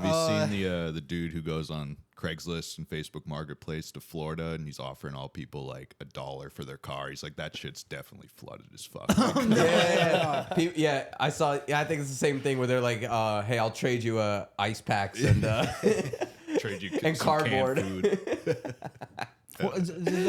Have you seen the dude who goes on Craigslist and Facebook Marketplace to Florida, and he's offering all people like $1 for their car? He's like, that shit's definitely flooded as fuck. Yeah, I saw. Yeah, I think it's the same thing where they're like, "Hey, I'll trade you ice packs and Trade you and some cardboard." canned food. Does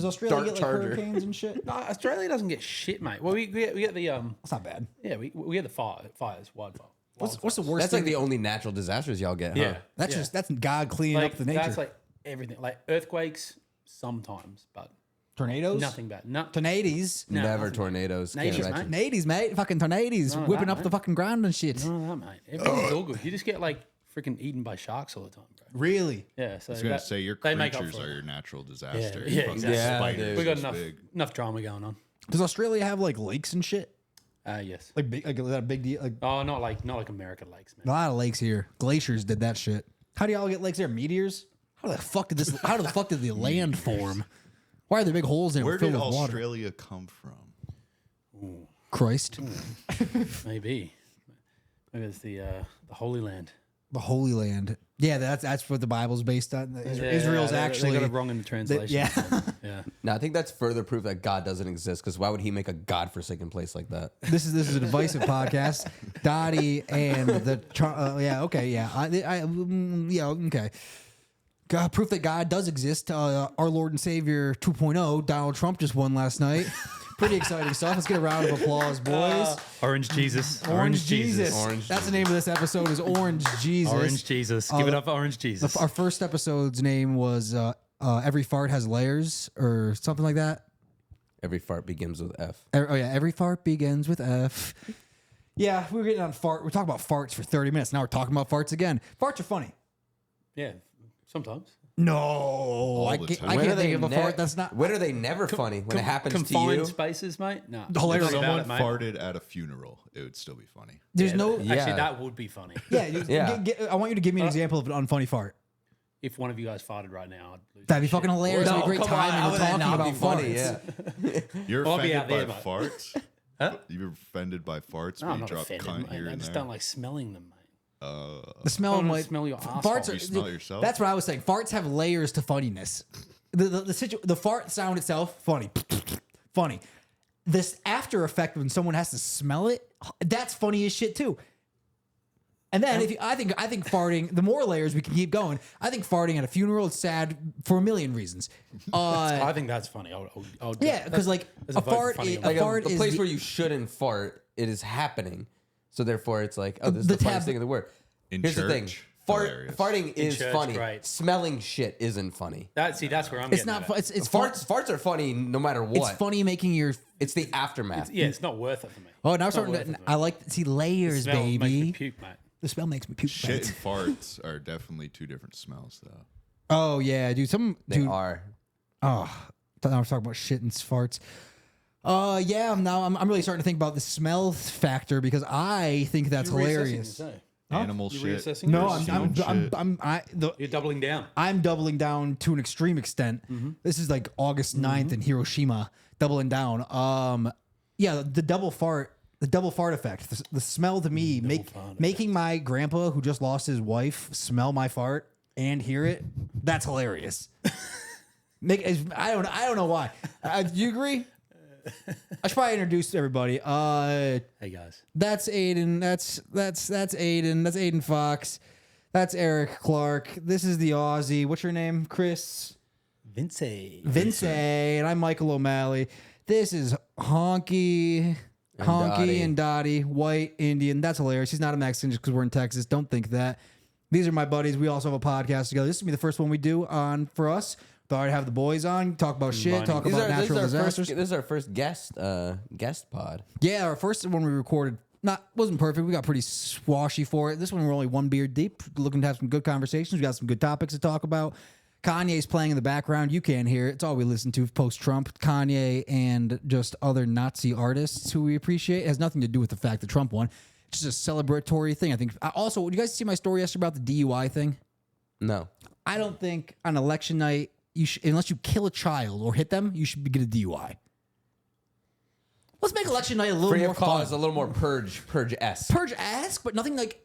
Australia get like hurricanes and shit? No, Australia doesn't get shit, mate. Well, we get the That's not bad. yeah, we get the fires, wildfire. What's the worst That's thing? like the only natural disasters y'all get. Yeah, Huh? That's God cleaning like up the nature. that's like everything, like earthquakes sometimes, but Tornadoes? nothing bad. No, Tornadoes? no, Never nothing tornadoes. Can't Nature's, imagine. Tornadoes, mate. Fucking tornadoes. None of Whipping that, up mate. the fucking ground and shit. No, no, mate. Everything's all good. You just get like freaking eaten by sharks all the time, bro. Really? Yeah, so I was gonna say your they make up creatures for are it. your natural disaster. Yeah, Fucking exactly. Yeah, spiders dude. We got this enough drama going on. Does Australia have like lakes and shit? Yes. Like big, like is that a big deal? Like Oh, not like America lakes, a man. lot of lakes here. Glaciers did that shit. How do y'all get lakes there? Meteors? How the fuck did this? How the fuck did the land form? Why are there big holes in it Where filled did with water? Australia come from? Christ, Maybe it's the Holy Land. the Holy Land. Yeah, that's what the Bible's based on. Israel's actually they got it wrong in the translation. yeah. Yeah. No, I think that's further proof that God doesn't exist. Because why would He make a godforsaken place like that? This is a divisive podcast. Dottie and the okay. God, proof that God does exist. Our Lord and Savior 2.0, Donald Trump just won last night. Pretty exciting stuff. Let's get a round of applause, boys. Orange Jesus. Orange Jesus. Orange That's the name of this episode. Is Orange Jesus. Orange Jesus. Give it up for Orange Jesus. Our first episode's name was Every Fart Has Layers or something like that. Every fart begins with F. Every fart begins with F. Yeah, we were getting on fart. We're talking about farts for 30 minutes. Now we're talking about farts again. Farts are funny. Yeah, sometimes. No, I the can't, time. I When can't are think they of a fart that's not When are they never funny? When it happens to Confined you? spaces, mate. No. hilarious. If someone it, mate. farted at a funeral, it would still be funny. There's no. Yeah. Actually, that would be funny. Yeah, Yeah. I want you to give me an example of an unfunny fart. If one of you guys farted right now, I'd lose That'd be my fucking shit. hilarious. It'd be a great come on, time. how And we're would that talking not about be funny? farts. Yeah. You're I'll be offended out by there, farts? Huh? You're offended by farts No, when I'm you not drop offended, cunt mate. here I and just there? don't like smelling them, mate. The smell I of wanna my smell your asshole. farts. You smell it yourself? That's what I was saying. Farts have layers to funniness. The fart sound itself, funny, funny. This after effect when someone has to smell it, that's funny as shit too. And then I think farting. The more layers we can keep going. I think farting at a funeral is sad for a million reasons. I think that's funny. I'll Yeah, because like that's a a vote for fart, funny a on that. fart The is place the- where you shouldn't fart, it is happening. So therefore, it's like, oh, this is The the funniest tab- thing in the world. In Here's the thing: church, hilarious. farting is church, funny. great. Smelling shit isn't funny. that's where I'm. It's getting not. at Fu- it. it's fun. Farts are funny no matter what. It's funny making your. It's the aftermath. Yeah, it's not worth it for me. Oh, now I'm It's not starting worth to. it for me. I like see layers, Smell makes baby. me puke, mate. The smell makes me puke. Shit mate. and farts are definitely two different smells, though. Oh yeah, dude. They are. Oh, thought I was talking about shit and farts. Yeah. I'm really starting to think about the smell factor because I think that's You're reassessing, hilarious. you say? Animal You're shit. reassessing? No, versus human shit. You're doubling down. I'm doubling down to an extreme extent. This is like August 9th in Hiroshima, doubling down. Yeah, the double fart effect. The smell to me, making my grandpa who just lost his wife smell my fart and hear it. That's hilarious. I don't know why. Do you agree? I should probably introduce everybody. Hey guys. That's Aiden. That's Aiden. That's Aiden Fox. That's Eric Clark. This is the Aussie. What's your name? Chris? Vince. And I'm Michael O'Malley. This is Honky Dottie. and Dottie, white Indian. That's hilarious. He's not a Mexican just because we're in Texas. Don't think that. These are my buddies. We also have a podcast together. This is gonna be the first one we do on for us. Thought I'd have the boys on, talk about shit, talk about natural disasters. This is our first guest pod. Yeah, our first one we recorded wasn't perfect. We got pretty swashy for it. This one we're only one beer deep, looking to have some good conversations. We got some good topics to talk about. Kanye's playing in the background. You can't hear it. It's all we listen to post-Trump. Kanye and just other Nazi artists who we appreciate. It has nothing to do with the fact that Trump won. It's just a celebratory thing. I think. Also, did you guys see my story yesterday about the DUI thing? No. I don't think on election night, unless you kill a child or hit them, you should get a DUI. Let's make election night a little Free more of cause, fun. a little more purge-esque. Purge-esque, but nothing like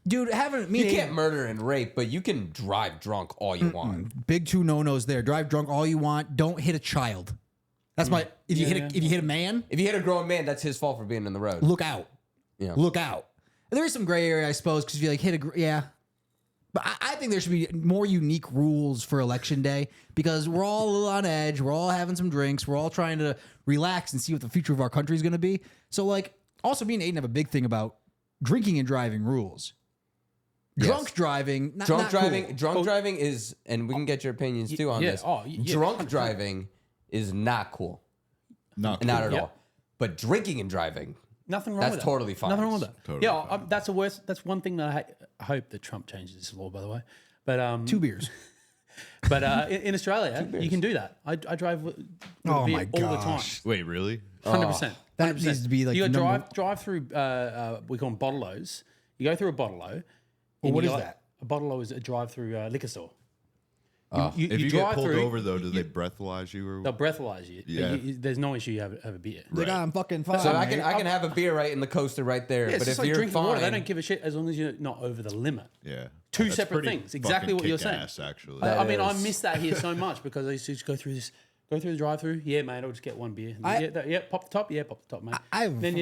Dude, having me You can't murder and rape, but you can drive drunk all you want. big two no-nos there. Drive drunk all you want. Don't hit a child. That's my if you hit a man, If you hit a grown man, that's his fault for being in the road. look out. Yeah. Look out. There is some gray area, I suppose, because if you like hit but I think there should be more unique rules for election day because we're all a little on edge. We're all having some drinks. We're all trying to relax and see what the future of our country is going to be. So, like, also me and Aiden have a big thing about drinking and driving rules. Yes. Drunk driving, not Drunk cool. driving is, and we can get your opinions too on this. Drunk 100%. driving is not cool. Not cool. Not at Yeah. all. But drinking and driving, Nothing wrong That's with that. totally fine. Nothing wrong with that. Totally yeah, fine. that's the worst. That's one thing that I hope that Trump changes this law, by the way. But 2 beers. but in Australia, you can do that. I drive with a Oh beer my all the time. gosh. Wait, really? 100%. That needs to be like you the got number- drive through. We call them bottle-os. You go through a bottle-o. Well, what you is got- that? A bottle-o is a drive-through liquor store. If you get drive pulled through, over though, do they breathalyze you or? They'll breathalyze you. Yeah. There's no issue you have a beer. Like, I'm fucking fine. so I mate. can have a beer right in the coaster right there. Yeah, it's but just if like you're drinking fine, water. They don't give a shit as long as you're not over the limit. Yeah. Two That's separate pretty things. Exactly fucking what you're saying. kick-ass, actually. That I mean, I is- miss that here so much because I used to just go through the drive-through. Yeah, mate, I'll just get one beer. Pop the top. Yeah, pop the top, mate. Then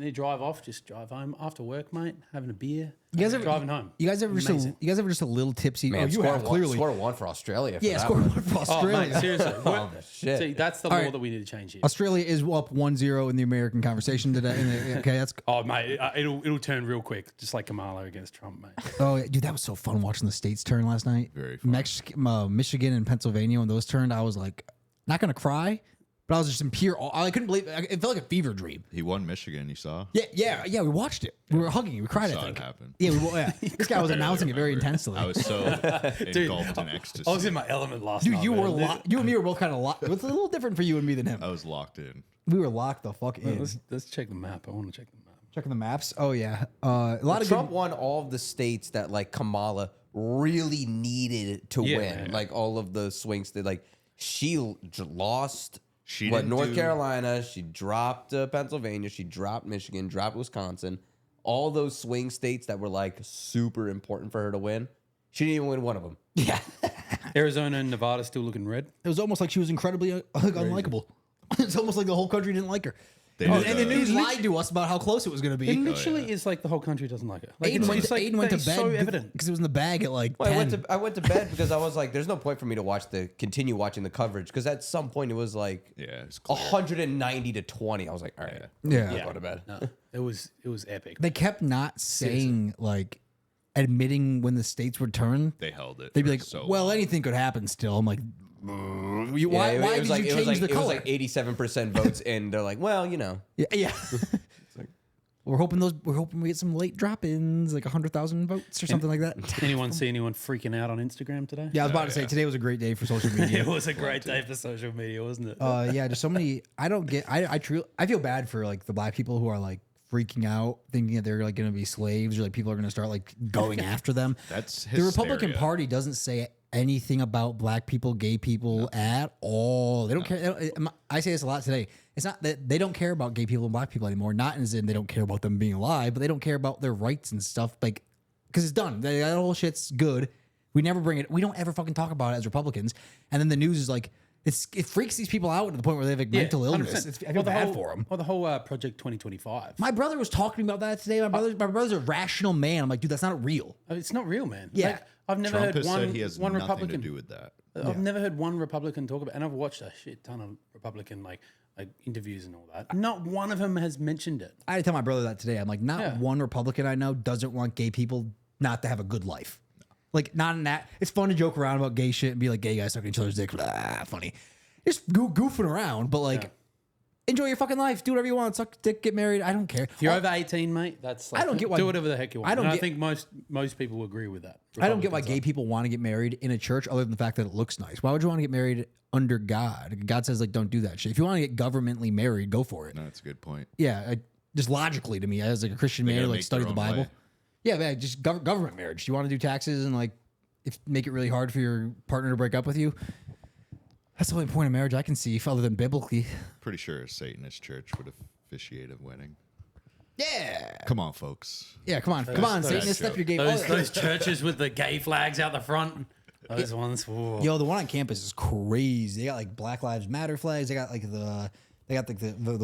you drive off. Just drive home after work, mate. Having a beer. You guys ever driving home? You guys ever just a little tipsy? man, oh, you score have one, clearly. score one for Australia. For Yeah, that score one. one for Oh, Australia. mate, seriously. Oh, shit. See, that's the All law right. that we need to change here. Australia is up 1-0 in the American conversation today. Okay, that's Oh, mate, it'll turn real quick, just like Kamala against Trump, mate. oh yeah, dude, that was so fun watching the states turn last night. Very fun. Michigan and Pennsylvania when those turned, I was like not gonna cry, but I was just in pure awe. I couldn't believe it. It felt like a fever dream. He won Michigan. You saw? Yeah. We watched it. We were hugging. We cried. Saw I it think. happen. Yeah. This guy was announcing it very Remember. intensely. I was so engulfed in ecstasy. I was in my element last Dude, night. you were man. you and me were both kind of locked. It was a little different for you and me than him. I was locked in. We were locked the fuck in. Let's check the map. I want to check the map. Checking the maps. Oh yeah, a lot of Trump good. won all of the states that like Kamala really needed to Yeah. win. Like all of the swing states. Like she lost. She what, didn't North do- Carolina. She dropped Pennsylvania. She dropped Michigan. Dropped Wisconsin. All those swing states that were like super important for her to win. She didn't even win one of them. Yeah, Arizona and Nevada still looking red. it was almost like she was incredibly unlikable. It's almost like the whole country didn't like her. They Oh, did, and the news It lied to us about how close it was going to be. It literally is like the whole country doesn't like it. Like, Aiden went, it's like, Aiden went to that is bed so evident. because it was in the bag at like Well, 10. I went to bed because I was like, there's no point for me to continue watching the coverage because at some point it was like Yeah, it's clear. 190 to 20. I was like, all right, Yeah. I'll go to bed. No, it was epic. They kept not saying like admitting when the states would turn. They held it. They'd be for like, so well, long. anything could happen still. I'm like, why Yeah, why it did was you like, change the it was color? like 87% votes in. They're like, well, you know. Yeah. We're hoping we get some late drop-ins, like 100,000 votes or something like that. Anyone see anyone freaking out on Instagram today? Yeah, I was about to say today was a great day for social media. It was a great day for social media, wasn't it? Yeah, just so many. I don't get. I feel bad for like the black people who are like freaking out, thinking that they're like going to be slaves or like people are going to start like going after them. That's The Republican hysteria. Party doesn't say anything about black people, gay people at all. They don't care. I say this a lot today. It's not that they don't care about gay people and black people anymore. Not as in they don't care about them being alive, but they don't care about their rights and stuff. Like, because it's done. That whole shit's good. We never bring it. We don't ever fucking talk about it as Republicans. And then the news is like, it freaks these people out to the point where they have like mental illness. 100%. I feel the bad whole, for them. Or the whole Project 2025. My brother was talking about that today. My brother's a rational man. I'm like, dude, that's not real. It's not real, man. Yeah. Like, I've never Trump heard has one, said he has one nothing Republican to do with that. I've never heard one Republican talk about, and I've watched a shit ton of Republican like interviews and all that. Not one of them has mentioned it. I had to tell my brother that today. I'm like, not one Republican I know doesn't want gay people not to have a good life. Like, not in that. It's fun to joke around about gay shit and be like, gay guys sucking each other's dick. Blah, funny. Just goofing around, but like, enjoy your fucking life. Do whatever you want. Suck dick, get married. I don't care. If you're over 18, mate, that's like, I don't get why- do whatever the heck you want. I don't And I get- think most people agree with that. I don't get why Republicans gay people want to get married in a church other than the fact that it looks nice. Why would you want to get married under God? God says, like, don't do that shit. If you want to get governmentally married, go for it. No, that's a good point. Yeah, just logically to me, as like a Christian man, gotta who like make study their the own Bible. way. Yeah, man, just government marriage. Do you want to do taxes and like make it really hard for your partner to break up with you? That's the only point of marriage I can see, other than biblically. Pretty sure a Satanist church would officiate a wedding. Yeah. Come on, folks. Yeah, come on, Satanist, step your game. Those churches with the gay flags out the front. Those ones. Whoa. Yo, the one on campus is crazy. They got like Black Lives Matter flags. They got like the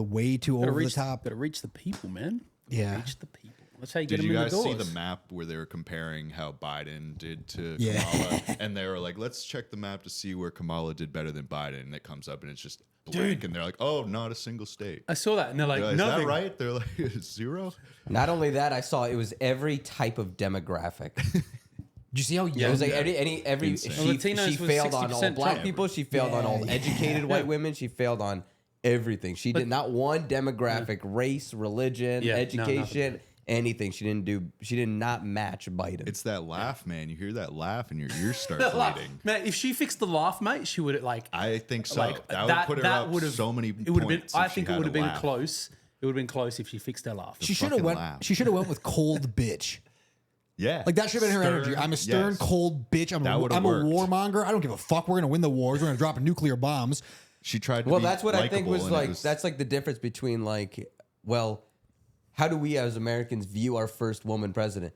way too over the top. Got to reach the people, man. Yeah. Reach the people. That's how you get Did them you in the guys doors. see the map where they were comparing how Biden did to Yeah. Kamala? And they were like, let's check the map to see where Kamala did better than Biden. And it comes up and it's just blank. And they're like, oh, not a single state. I saw that, and they're like, Is nothing. that right? They're like, 0? Not only that, I saw it was every type of demographic. Did you see how young? It was like every Insane. she, Well, Latinos she was failed on all 60% black Trump. people. She failed on all educated white women. She failed on everything. She did not one demographic, race, religion, Yeah, no, education, anything. She did not match Biden. It's that laugh, man. You hear that laugh and your ears start Laugh. bleeding. Man, if she fixed the laugh, mate, she would like. I think so. Like that would put her up would've- so many It would have been. points I if she think it had would have a been laugh. close. It would have been close if she fixed her laugh. She should have fucking went. laugh. She should have went with cold bitch. Yeah. Like that should have been her Stern, energy. I'm a stern, yes. cold bitch. I'm That a would've I'm a worked. warmonger. I don't give a fuck. We're gonna win the wars. We're gonna drop nuclear bombs. She tried to Well, be that's what I think likable was and it like. That's like the difference between like, well, how do we as Americans view our first woman president?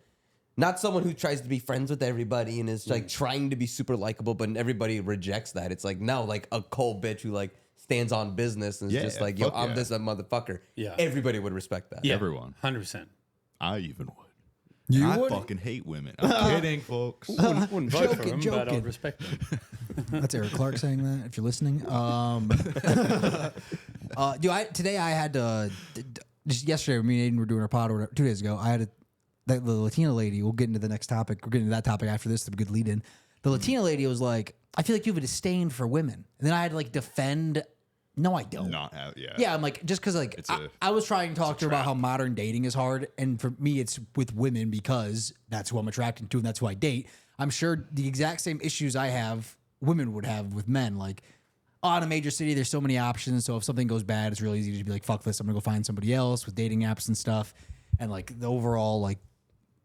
Not someone who tries to be friends with everybody and is like trying to be super likable, but everybody rejects that. It's like no, like a cold bitch who like stands on business and is Yeah, just like, yo, fuck I'm yeah. this a motherfucker. Yeah. Everybody would respect that. Yeah, everyone. 100%. I even would. You I would? fucking hate women. I'm kidding, folks. Wouldn't vote for Joking, him, but joking. I'd respect him. That's Eric Clark saying that. If you're listening, today I had to just yesterday. Me and Aiden were doing our pod or whatever, 2 days ago. I had the Latina lady. We'll get into the next topic. We're getting to that topic after this. It's a good lead in. The Latina lady was like, "I feel like you have a disdain for women," and then I had to like defend. No, I don't. Not out. Yeah. Yeah, I'm like, just because like I was trying to talk to her about how modern dating is hard, and for me, it's with women because that's who I'm attracted to and that's who I date. I'm sure the exact same issues I have, women would have with men. Like, in a major city, there's so many options. So if something goes bad, it's really easy to be like, fuck this, I'm gonna go find somebody else with dating apps and stuff. And like the overall, like,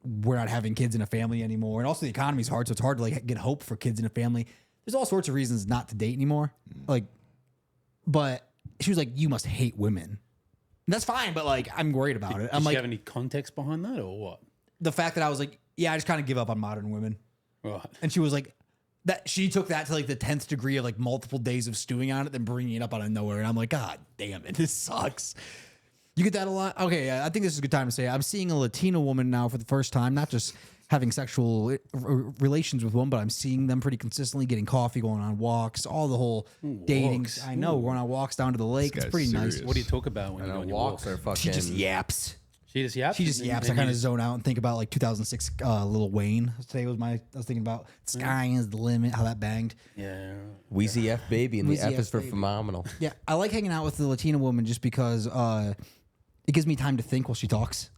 we're not having kids in a family anymore, and also the economy's hard, so it's hard to like get hope for kids in a family. There's all sorts of reasons not to date anymore. Like. But she was like, "You must hate women." And that's fine, but like, I'm worried about it. I'm Did like, she have any context behind that, or what? the fact that I was like, "Yeah, I just kind of give up on modern women," Right. and she was like, "That she took that to like the 10th degree of like multiple days of stewing on it, then bringing it up out of nowhere." And I'm like, "God damn it, this sucks." You get that a lot. Okay, yeah, I think this is a good time to say I'm seeing a Latina woman now for the first time, not just having sexual relations with one, but I'm seeing them pretty consistently, getting coffee, going on walks, all the whole dating. walks. I know, going on walks down to the lake. It's guy's pretty nice. serious. What do you talk about when you go on your Walks walks? are fucking. She just yaps. She just yaps. She just yaps. I kind of zone out and think about like 2006 Lil Wayne. Today was I was thinking about sky is the limit, how that banged. Yeah. Wheezy F baby, and the Wheezy F F is for baby. phenomenal. Yeah, I like hanging out with the Latina woman just because it gives me time to think while she talks.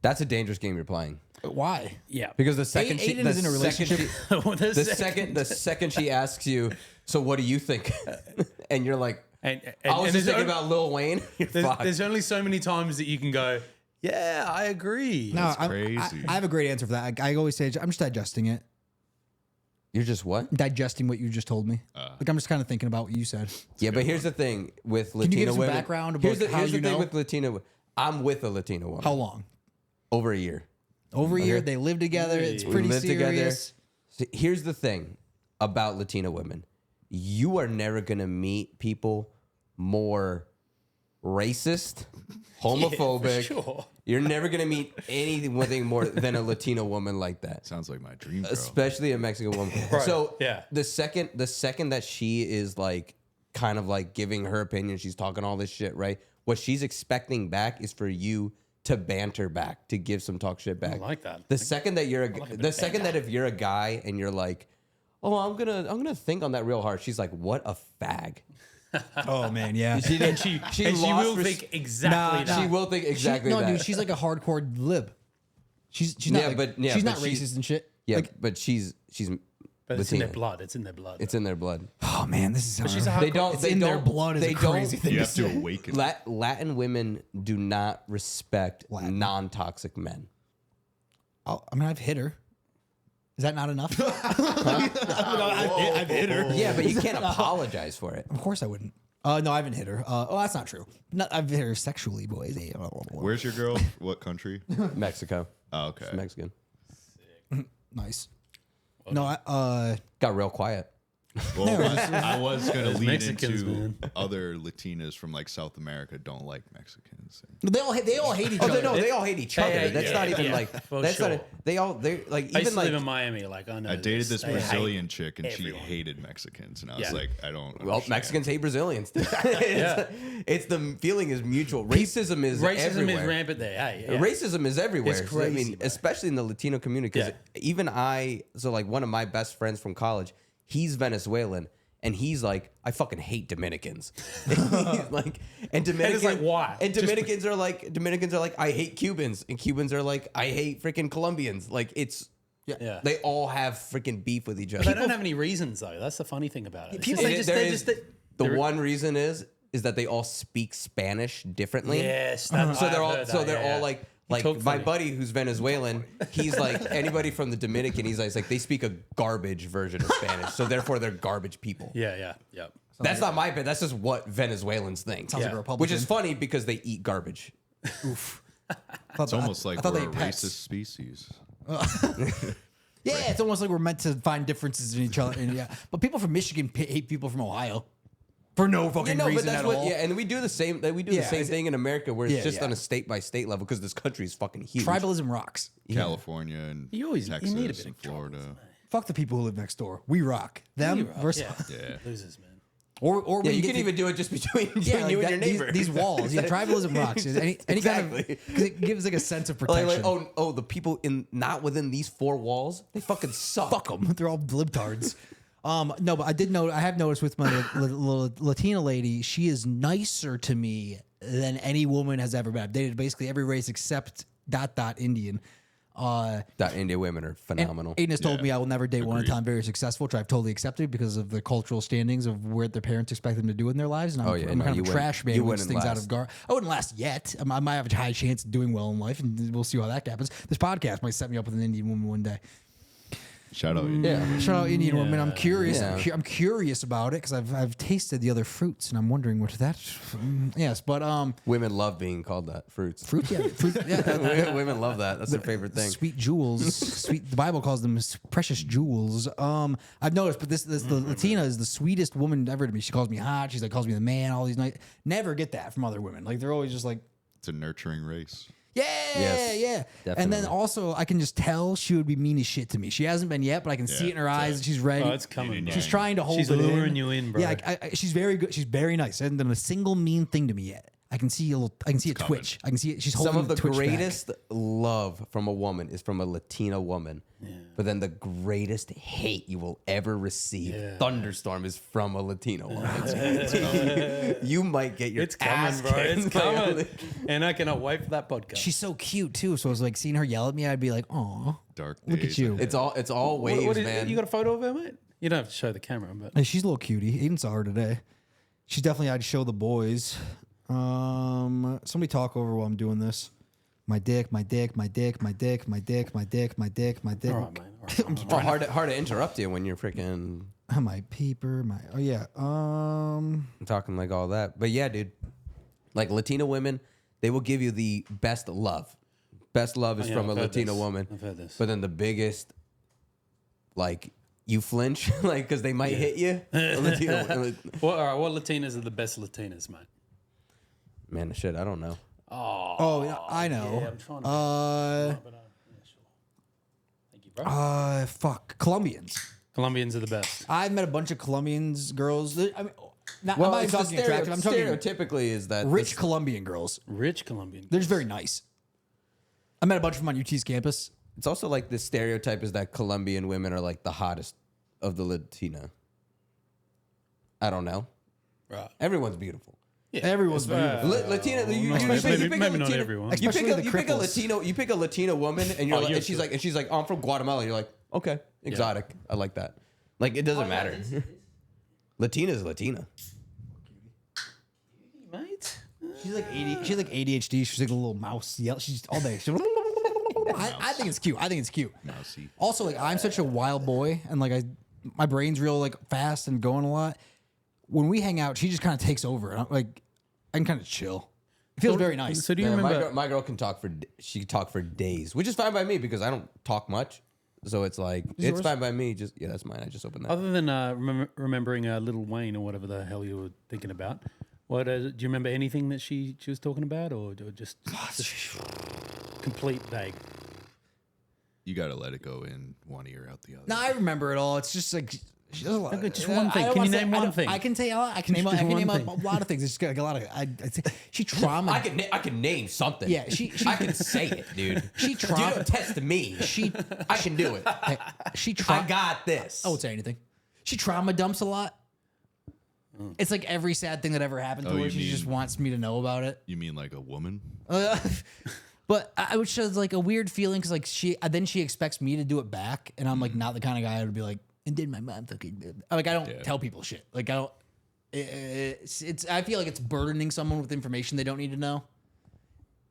That's a dangerous game you're playing. Why? Yeah. Because the second she, Aiden the is in a second relationship. she, the second she asks you, so what do you think? And you're like, And I was just there's thinking only- about Lil Wayne. You're fucked. There's only so many times that you can go, yeah, I agree. No, crazy. I have a great answer for that. I always say I'm just digesting it, You're just what? digesting what you just told me. Like I'm just kind of thinking about what you said. Yeah, but here's the thing with you Latina give some women. background about here's the, how here's you the thing know? with Latina. I'm with a Latina woman. How long? Over a year. Over a year. They live together. It's pretty live serious. So here's the thing about Latina women. You are never gonna meet people more racist, homophobic. sure. You're never gonna meet anything more than a Latina woman like that. Sounds like my dream, bro. Especially a Mexican woman. So yeah. the second that she is like kind of like giving her opinion, she's talking all this shit, right? What she's expecting back is for you to banter back, to give some talk shit back. I like that. The second that you're that if you're a guy and you're like, oh, I'm gonna think on that real hard. She's like, what a fag. Oh man, yeah. She did. She lost will think exactly Nah, that. She will think exactly no, that. dude, she's like a hardcore lib. She's not. Yeah, like, but- yeah, she's but not she's- racist and shit. yeah, Like, but she's But it's in Latina. their blood. It's in their blood. It's in their blood. oh man, this is. she's a They hardcore- don't. It's They in don't. their blood is they a crazy don't- thing You to have to say. awaken. Latin women do not respect Latin. non-toxic men. I mean, I've hit her. Is that not enough? I've hit her. Yeah, but you can't apologize for it. Of course I wouldn't. No, I haven't hit her. Oh, that's not true. I've hit her sexually, boys. Where's your girl? What country? Mexico. Oh, okay. She's Mexican. Nice. No, Got real quiet. Well, I was going to lead Mexicans, into man. other Latinas from like South America don't like Mexicans. they all hate each Oh, other. they all hate each other. Hey, That's yeah, not even yeah, like for that's sure. not. They like I even used to like. live in Miami. Like I know. I dated this They hate Brazilian chick and everyone. she hated Mexicans, and I was Yeah. like, I don't. Well, understand. Mexicans hate Brazilians. Yeah. It's the feeling is mutual. Racism is Racism everywhere. is rampant there. Hey, yeah. Racism is everywhere. It's So, I crazy, mean, bro. especially in the Latino community. Because Yeah. even like one of my best friends from college, he's Venezuelan, and he's like, I fucking hate Dominicans. He's like, and Dominicans, like, why? And Just- Dominicans are like, I hate Cubans, and Cubans are like, I hate freaking Colombians. Like it's. Yeah. They all have freaking beef with each other. They don't have any reasons though. That's the funny thing about it. It's just- And they just- there they're is- just- the they're- one reason is that they all speak Spanish differently. Yes, So I've they're all heard so that, they're yeah, all yeah. like You talk my funny. buddy who's Venezuelan. He's like anybody from the Dominican. He's like they speak a garbage version of Spanish. So therefore they're garbage people. Yeah. That's not my opinion. That's just what Venezuelans think. Sounds like a Yeah. Republican. Which is funny because they eat garbage. It's almost like I thought we're they a ate pets. racist species. Yeah, it's almost like we're meant to find differences in each other. And, yeah, but people from Michigan hate people from Ohio for no fucking But reason that's at what. all. Yeah, and we do the same. We do the Yeah, same is it- thing in America, where it's Yeah, just yeah. on a state by state level because this country is fucking huge. Tribalism rocks. California and You always- you Texas need a bit and of Florida. Fuck the people who live next door. We rock. Them versus Yeah. Losers, man. or Yeah, we you get can to- even do it just between yeah, you like and your that- neighbor. These walls. Yeah, tribalism rocks. Any kind of Exactly. because it gives like a sense of protection. the people in not within these four walls, they fucking suck. Fuck them. They're all libtards. No, but I have noticed with my Latina lady, she is nicer to me than any woman has ever been. I've dated basically every race except ... Indian. That Indian women are phenomenal. Aiden has told me I will never date one at a Agreed. time very successful, which I've totally accepted because of the cultural standings of where their parents expect them to do in their lives. And I'm, Oh, yeah, I'm no, kind you of a wouldn't- trash man you who wants wouldn't things out last. of guard. I wouldn't last yet. I might have a high chance of doing well in life, and we'll see how that happens. This podcast might set me up with an Indian woman one day. Shout out. yeah. Shout out Indian woman. I'm curious. Yeah. I'm curious about it because I've tasted the other fruits, and I'm wondering what that. Yes, but Women love being called that. Fruits. fruit. Yeah, fruit. Yeah. Women love that. That's their favorite thing. Sweet jewels, sweet. The Bible calls them precious jewels. I've noticed, but the Latina is the sweetest woman ever to me. She calls me hot. She's like calls me the man. All these nights. Never get that from other women. Like they're always just like, It's a nurturing race. yeah, Yes, yeah. And then definitely. also I can just tell she would be mean as shit to me. She hasn't been yet, but I can see it in her eyes. And she's ready. Oh, it's coming, bro. She's trying to hold She's it in. luring you in, bro. Yeah, she's very good. She's very nice. She hasn't done a single mean thing to me yet. I can see I can see a twitch. I can see it. She's holding Some of the twitch back. greatest love from a woman is from a Latina woman. But then the greatest hate you will ever receive, thunderstorm, is from a Latino woman. You might get your It's coming, ass bro. It's kicked by a coming. And I cannot wait for that podcast. She's so cute too. So I was like seeing her yell at me, I'd be like, "Oh, Dark look days at you." It's all waves, What is- man. You got a photo of her, mate? You don't have to show the camera, but Hey, she's a little cutie. Aiden saw her today. She's definitely. I'd show the boys. Somebody talk over while I'm doing this. My dick, my dick, my dick, my dick, my dick, my dick, my dick, my dick. all right, mate. All right. Oh, hard to interrupt you when you're freaking My peeper, my yeah. talking like all that. But yeah, dude, like Latina women, they will give you the best love. Best love is Yeah, from a I've heard Latina this. woman. I've heard this. But then the biggest, like, you flinch, like, because they might hit you. A Latina, Well, all right, what Latinas are the best Latinas, mate? man, shit, I don't know. Oh, yeah, I know. Yeah, I'm trying to. Yeah, sure. Thank you, bro. Fuck, Colombians. Colombians are the best. I've met a bunch of Colombians girls. I mean, I'm Well, not it's even the talking attractive. I'm talking stereotypically is that rich it's- Colombian girls. Rich Colombian. They're just very nice. I met a bunch of them on UT's campus. It's also like the stereotype is that Colombian women are like the hottest of the Latina. I don't know. Right. Everyone's beautiful. Yeah, Everyone's beautiful. Latina, you maybe- pick a maybe not Latina- everyone. You pick Especially a, the you pick a cripples. Latino, you pick a Latina woman, and you're Oh, like, yeah, and she's sure. like, oh, I'm from Guatemala. You're like, okay, exotic. I like that. Like it doesn't matter. Latina is Latina. Mate. She's like 80. She's like ADHD. She's like a little mouse. Yell. She's all day. I think it's cute. I think it's cute. Mousy. Also, like I'm such a wild boy, and like my brain's real like fast and going a lot. when we hang out, she just kind of takes over. And I'm like, I can kind of chill. It feels very nice. So do you Yeah, remember? my girl can talk she can talk for days, which is fine by me because I don't talk much. So it's like it's yours? fine by me. Just that's mine. I just opened that. Other than remembering Little Wayne or whatever the hell you were thinking about, what do you remember anything that she was talking about, or just complete vague? You got to let it go in one ear, out the other. No, I remember it all. It's just like she does a lot. Okay, just one thing. I don't Can you wanna say- name I one don't- thing? I can say a lot. I can name Just a one lot of things. It's got like a lot of. She trauma. I can name something. Yeah, she I can say it, dude. She Dude, trauma. don't test me. I can do it. She I trauma. got this. I won't say anything. She trauma dumps a lot. It's like every sad thing that ever happened to Oh, her. you She just mean- wants me to know about it. You mean like a woman? But I would show like a weird feeling because like she expects me to do it back, and I'm like not the kind of guy who would be like, and did my mom fucking like I don't tell people shit. Like I don't. It's I feel like it's burdening someone with information they don't need to know.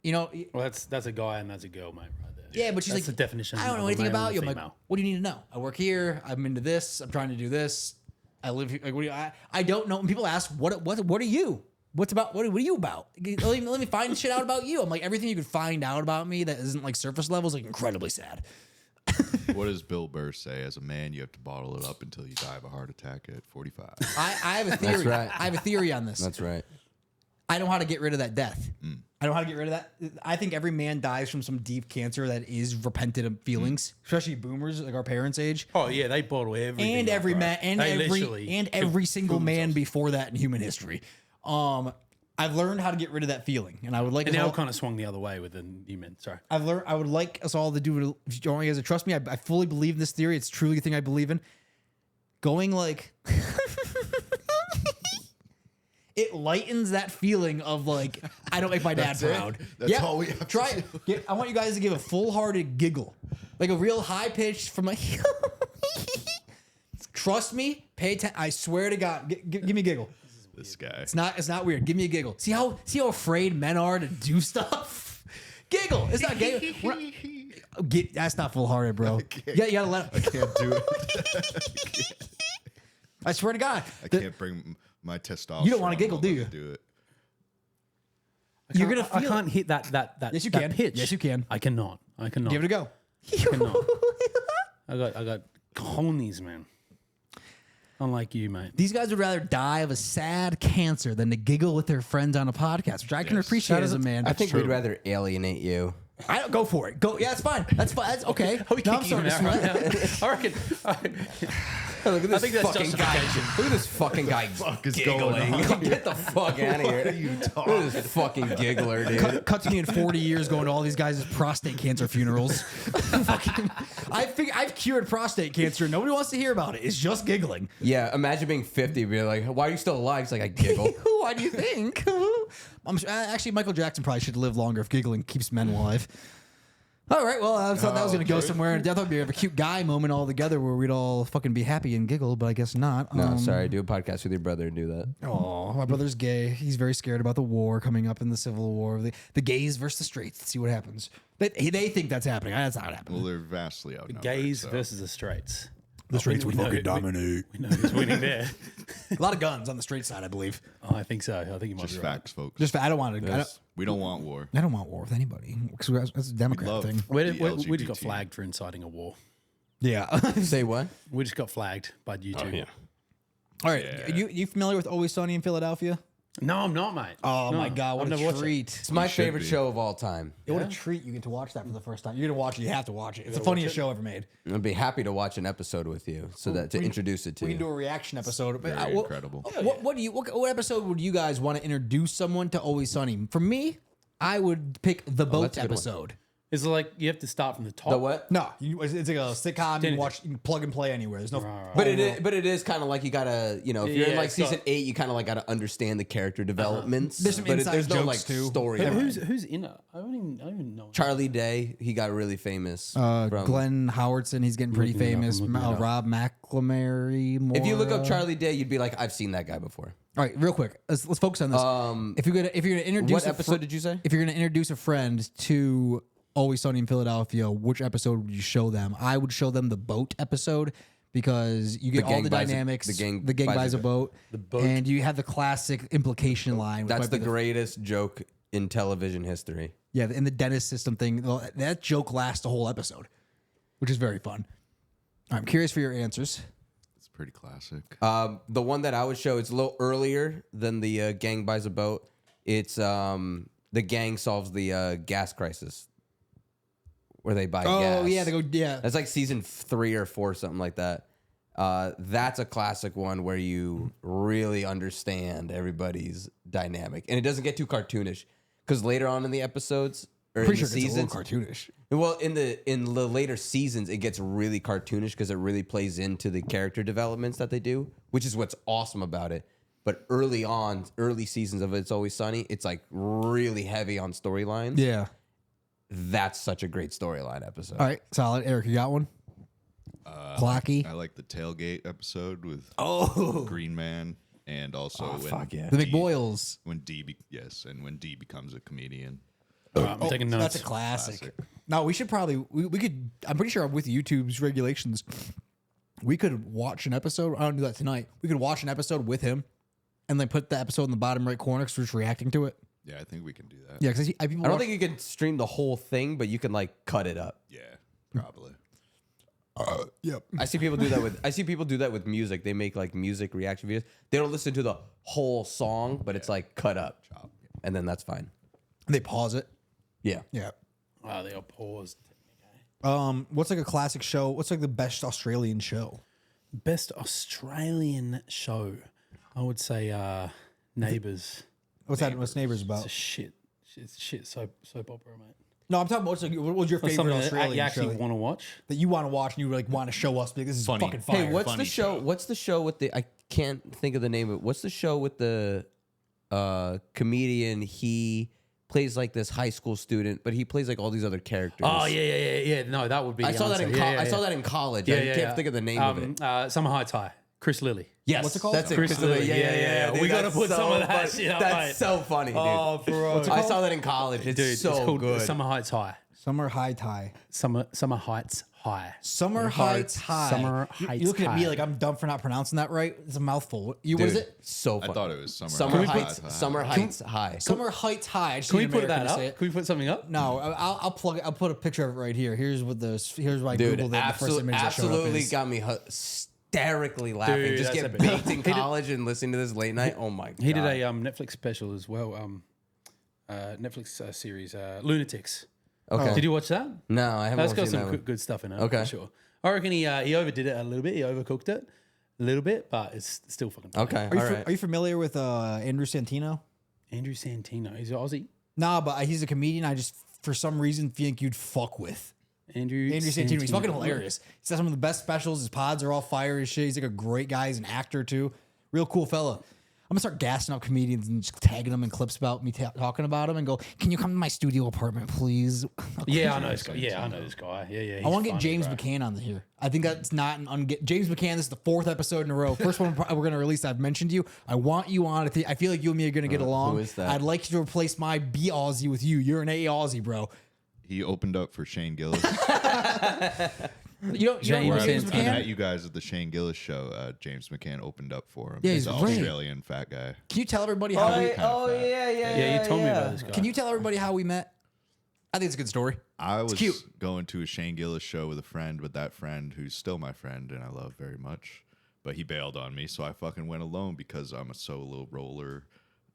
You know. Well, that's a guy and that's a girl, mate, right there. Yeah, but she's That's like, the definition. I don't of know a anything male about and you. a I'm like, female. what do you need to know? I work here. I'm into this. I'm trying to do this. I live here. Like, what do you, I don't know. When people ask, what are you? What are you about? Let me find shit out about you. I'm like, everything you could find out about me that isn't like surface level is like incredibly sad. What does Bill Burr say? As a man, you have to bottle it up until you die of a heart attack at 45. I have a theory. right. I have a theory on this. That's right. I know how to get rid of that death. I know how to get rid of that. I think every man dies from some deep cancer that is repentant feelings, especially boomers like our parents' age. Oh yeah, they bottle everything. And up, every bro. man and every single man before that in human history. I've learned how to get rid of that feeling, and I would like. And us now all, kind of swung the other way with the new men. Sorry. I've learned. I would like us all to do it. If you don't want you guys to trust me, I fully believe in this theory. It's truly a thing I believe in. Going like. It lightens that feeling of like I don't make my dad That's it? proud. That's all we have to Try it. I want you guys to give a full-hearted giggle, like a real high pitched from a. Trust me. Pay attention. I swear to God. Give me a giggle. This guy. It's not weird. Give me a giggle. See how afraid men are to do stuff. Giggle. It's not gay. That's not full-hearted, bro. You gotta let. I can't do it. I swear to God. I can't bring my testosterone. You don't wanna giggle, do you? Do it. You're gonna I feel. can't hit that Yes, you that can. pitch. Yes, you can. I cannot. Give it a go. cannot. I got cojones, man. Unlike you, mate. These guys would rather die of a sad cancer than to giggle with their friends on a podcast, which I can appreciate as a man. I think true. we'd rather alienate you. I don't go for it. Go. Yeah, that's fine. That's fine. That's okay. Are we Now I'm kicking starting to him out sweat. right now? I reckon. Look at this think that's fucking guy. justification. Look at this fucking guy is giggling. going on? Get the fuck out of here. Look at this fucking giggler, dude. Cut to me in 40 years going to all these guys' prostate cancer funerals. Fucking, I've cured prostate cancer. Nobody wants to hear about it. It's just giggling. Yeah, imagine being 50 be like, why are you still alive? He's like, I giggle. Why do you think? Actually, Michael Jackson probably should live longer if giggling keeps men alive. All right, well, I thought that was going to go somewhere. I thought we'd have a cute guy moment all together where we'd all fucking be happy and giggle, but I guess not. No, sorry, do a podcast with your brother and do that. Oh, my brother's gay. He's very scared about the war coming up in the Civil War. The gays versus the straights. Let's see what happens. They think that's happening. That's not happening. Well, they're vastly outnumbered. Gays so. versus the straights. The straights we would know fucking who- dominate. We know who's winning there. A lot of guns on the straight side, I believe. Oh, I think so. I think you might Just be right. facts, folks. Just I don't want to. Yes. We don't want war. I don't want war with anybody because that's a Democrat love- thing. We The just got LGBT. flagged for inciting a war. Yeah. Say what? We just got flagged by YouTube. All right. Yeah. You familiar with Always Sunny in Philadelphia? No, I'm not, mate. Oh No, my God! What I've a never watched it. treat! It's my should favorite be. show of all time. What a treat you get to watch that for the first time. You're gonna watch it. You have to watch it. It's the funniest show ever made. I'd be happy to watch an episode with you to introduce it to We you. can do a reaction episode. But, Very incredible. What episode would you guys want to introduce someone to Always Sunny? For me, I would pick the boat that's a good one. episode. It's like you have to start from the top. The what? No, it's like a sitcom. You Didn't- can watch, you can plug and play anywhere. There's no. But it is kind of like you gotta, if you're in Yeah, like it's season got- 8, you kind of like gotta understand the character developments. There's some but inside there's no jokes, like too. story. Who's in it? I don't even know. Charlie Day, he got really famous. from- Glenn Howardson, he's getting pretty Looking it up, famous. I'm looking it up. Rob McLamary. If you look up Maura. Charlie Day, you'd be like, I've seen that guy before. All right, real quick, let's focus on this. If you're gonna introduce What episode did you say? If you're gonna introduce a friend to Always Sunny in Philadelphia, which episode would you show them? I would show them the boat episode because you get all gang the buys a- dynamics. the gang the gang buys buys a a boat, boat. and you have the classic implication line. which That's might the be greatest joke in television history. Yeah, in the dentist system thing. Well, that joke lasts a whole episode, which is very fun. I'm curious for your answers. It's pretty classic. The one that I would show, it's a little earlier than the gang buys a boat. It's the gang solves the gas crisis where they buy gas. Oh yeah, they go. Yeah, That's like season 3 or 4, something like that. That's a classic one where you really understand everybody's dynamic, and it doesn't get too cartoonish. Because later on in the episodes or pretty in sure the it's a seasons, little cartoonish. well, in the later seasons, it gets really cartoonish because it really plays into the character developments that they do, which is what's awesome about it. But early on, early seasons of It's Always Sunny, it's like really heavy on storylines. Yeah. That's such a great storyline episode. All right, solid. Eric, you got one? Clocky. I like the tailgate episode with Oh, Green Man, and also when fuck yeah. The McBoyles. when and when D becomes a comedian. I'm taking notes. That's a classic. No, we should probably we could. I'm pretty sure with YouTube's regulations, we could watch an episode. I don't do that tonight. We could watch an episode with him, and then put the episode in the bottom right corner because we're just reacting to it. Yeah, I think we can do that. Yeah, because I don't think you can stream the whole thing, but you can like cut it up. Yeah, probably. Yep. I see people do that with music. They make like music reaction videos. They don't listen to the whole song, but it's like cut up, and then that's fine. They pause it. Yeah. Yeah. Oh, they are paused. What's like a classic show? What's like the best Australian show? Best Australian show. I would say Neighbours. What's that? What's Neighbours about? It's a shit. It's shit soap opera, mate. No, I'm talking about what was your That's favorite something that Australian you actually show want to watch. that you want to watch and you like want to show us? Like, this is Funny. fucking fire. Hey, what's Funny the show? show. What's the show with the? I can't think of the name of it. What's the show with the comedian? He plays like this high school student, but he plays like all these other characters. Oh yeah. No, that would be. I saw that in I saw that in college. I can't think of the name of it. Summer Heights High. Chris Lilly. Yes, What's it called? That's it. Chris Lilly. Yeah. dude, We gotta that's put some of that funny. shit up, That's mate. so funny, dude. Oh, bro. What's it I called? saw that in college. It's Dude, so it's called good. Summer Heights High. Summer High Tie. Summer Heights High. Summer Heights High. Summer You're Heights looking at me High. like I'm dumb for not pronouncing that right. It's a mouthful. What is Dude, it? So I funny. thought it was Summer Summer Heights. Heights. Summer Heights High. Summer Heights High. I just Can we need put American that to say up? it. Can we put something up? No, I'll plug it. I'll put a picture of it right here. Here's what here's why I Dude, googled it. And the first image that showed up absolutely is- got me hysterically laughing. Dude, Just that's get epic. baked in He did- college and listening to this late night. Oh my god. He did a Netflix special as well. Netflix series, Lunatics. Okay. Did you watch that? No, I haven't That's got seen that some one. good stuff in it. Okay. For sure. I reckon he overdid it a little bit. He overcooked it a little bit, but it's still fucking funny. Okay. Are you, all right. are you familiar with Andrew Santino? Andrew Santino. He's an Aussie. Nah, but he's a comedian. I just for some reason think you'd fuck with. Andrew Santino. He's fucking hilarious. He's got some of the best specials. His pods are all fire as shit. He's like a great guy. He's an actor too. Real cool fella. I'm gonna start gassing up comedians and just tagging them in clips about me talking about him and go, "Can you come to my studio apartment, please?" Yeah, I know this guy. Yeah, I know this guy. Yeah. I want to get he's funny, James bro. McCann on here. I think that's not an James McCann. This is the 4th episode in a row. First one we're gonna release. I've mentioned you. I want you on. I feel like you and me are gonna get along. who is that? I'd like you to replace my B Aussie with you. You're an A Aussie, bro. He opened up for Shane Gillis. You don't know James Santino. I met McCann? you guys at the Shane Gillis show. James McCann opened up for him. Yeah, he's he's an great. Australian fat guy. Can you tell everybody how? we, yeah. Yeah, you told me about this guy. Can you tell everybody how we met? I think it's a good story. I was cute. going to a Shane Gillis show with a friend, with that friend who's still my friend and I love very much. But he bailed on me, so I fucking went alone because I'm a solo roller,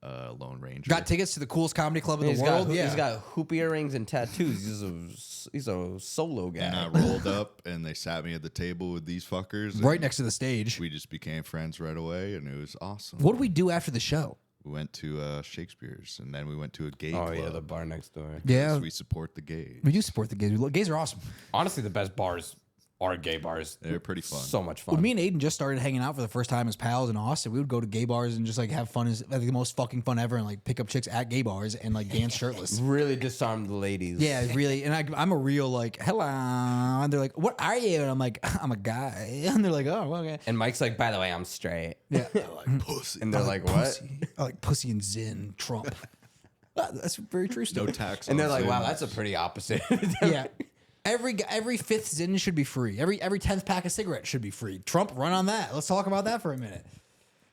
Lone Ranger. Got tickets to the coolest comedy club in He's the got, world. he's got hoop earrings and tattoos. He's a solo guy. and I rolled up, and they sat me at the table with these fuckers. and right next to the stage. We just became friends right away, and it was awesome. What did we do after the show? We went to Shakespeare's, and then we went to a gay Oh club. yeah, the bar next door. Yeah, So we support the gays. we do support the gays. Gays are awesome. Honestly, the best bars are gay bars. They're pretty fun. So much When fun. me and Aiden just started hanging out for the first time as pals in Austin, we would go to gay bars and just like have fun, like the most fucking fun ever, and like pick up chicks at gay bars and like dance shirtless. Really disarm the ladies. Yeah, really. And I'm a real like, hello. And they're like, what are you? And I'm like, I'm a guy. And they're like, oh, okay. And Mike's like, by the way, I'm straight. Yeah. Pussy. And they're like, what? Pussy. I like pussy and Zen, Trump. That's very true No stuff. tax. And they're on like, wow, sins. that's a pretty opposite. Yeah. Every fifth zin should be free. Every 10th pack of cigarettes should be free. Trump, run on that. Let's talk about that for a minute.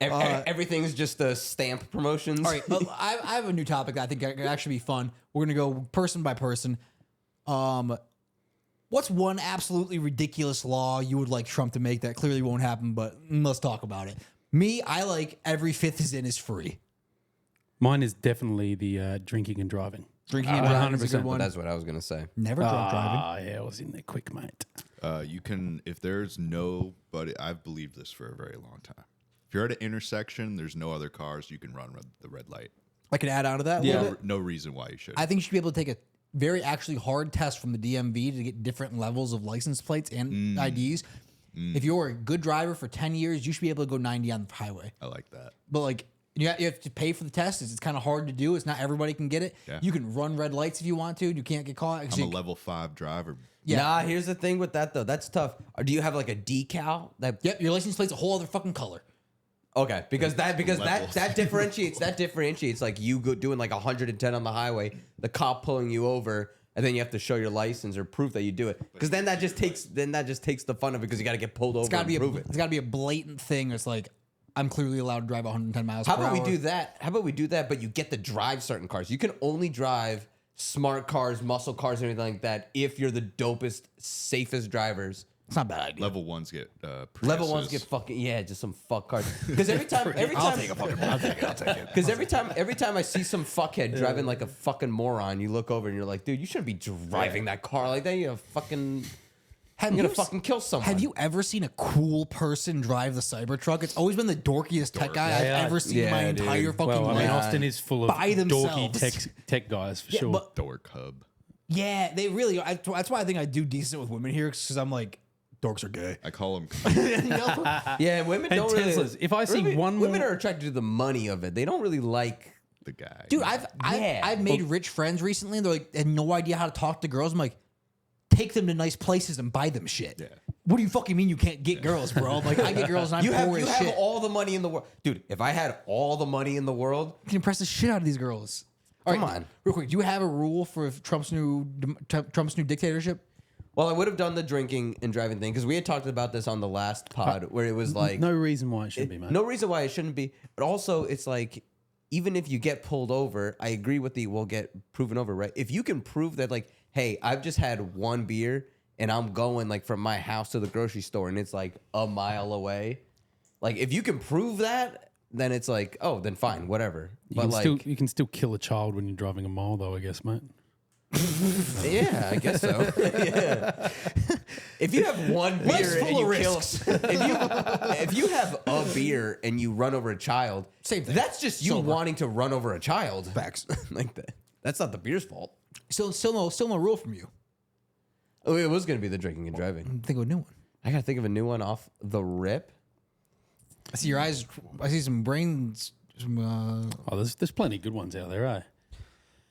Everything's just the stamp promotions. All right, I have a new topic that I think could actually be fun. We're gonna go person by person. What's one absolutely ridiculous law you would like Trump to make that clearly won't happen? But let's talk about it. Me, I like every fifth zin is free. Mine is definitely the drinking and driving. Drinking and driving is a good 100%. one. That's what I was gonna say. Never drunk driving. Ah, yeah, I was in there quick, mate. You can, if there's nobody, I've believed this for a very long time. If you're at an intersection, there's no other cars, you can run the red light. I can add on to that. A little bit. No reason why you should. I think you should be able to take a very actually hard test from the DMV to get different levels of license plates and IDs. If you're a good driver for 10 years, you should be able to go 90 on the highway. I like that. But like you have to pay for the test. It's kind of hard to do. It's not everybody can get it. Yeah. You can run red lights if you want to. You can't get caught. I'm a level 5 driver. Yeah. Nah, here's the thing with that though. That's tough. Or do you have like a decal that? Yep, your license plate's a whole other fucking color. Okay, because that Levels. differentiates like you doing like 110 on the highway, the cop pulling you over, and then you have to show your license or proof that you do it. Because then that just takes the fun of it because you got to get pulled over and prove it. It's got to be a blatant thing. It's like I'm clearly allowed to drive 110 miles How per about hour. we do that? How about we do that? But you get to drive certain cars. You can only drive smart cars, muscle cars, and everything like that if you're the dopest, safest drivers. It's not a bad idea. Level 1s get Level Priuses. 1s get fucking just some fuck cars. Because every time, I'll take it. because every time I see some fuckhead driving like a fucking moron, you look over and you're like, dude, you shouldn't be driving that car like that. You're fucking. I'm gonna fucking kill someone. Have you ever seen a cool person drive the Cybertruck? It's always been the dorkiest tech guy I've ever seen in my dude. entire fucking Well, I life. mean, Austin is full of By dorky themselves. tech guys for sure. but- Dork hub. Yeah, they really are. That's why I think I do decent with women here because I'm like, dorks are gay. I call them. You know? Yeah, women And don't really. Teslas. If I see one women more- are attracted to the money of it. They don't really like. The guy. Dude, I've made rich friends recently, and they're like, had no idea how to talk to girls. I'm like, take them to nice places and buy them shit. Yeah. What do you fucking mean you can't get girls, bro? Like, I get girls and I'm You have poor as have shit. all the money in the world, dude. If I had all the money in the world, You can impress the shit out of these girls. All Come right, on. real quick. Do you have a rule for Trump's new dictatorship? well, I would have done the drinking and driving thing because we had talked about this on the last pod where it was like no reason why it shouldn't be, mate. no reason why it shouldn't be. But also, it's like even if you get pulled over, I agree with the we'll get proven over, right? If you can prove that, like, hey, I've just had one beer and I'm going like from my house to the grocery store and it's like a mile away. Like, if you can prove that, then it's like, oh, then fine, whatever. But like, You can still kill a child when you're driving a mile, though, I guess, mate. yeah, I guess so. Yeah. If you have one beer and you kill, if you have a beer and you run over a child, Same thing. That's just you Sober. wanting to run over a child. Facts. Like that. That's not the beer's fault. Still no rule from you. Oh, it was going to be the drinking and driving. Think of a new one. I got to think of a new one off the rip. I see your eyes. I see some brains. Oh, there's plenty of good ones out there, eh?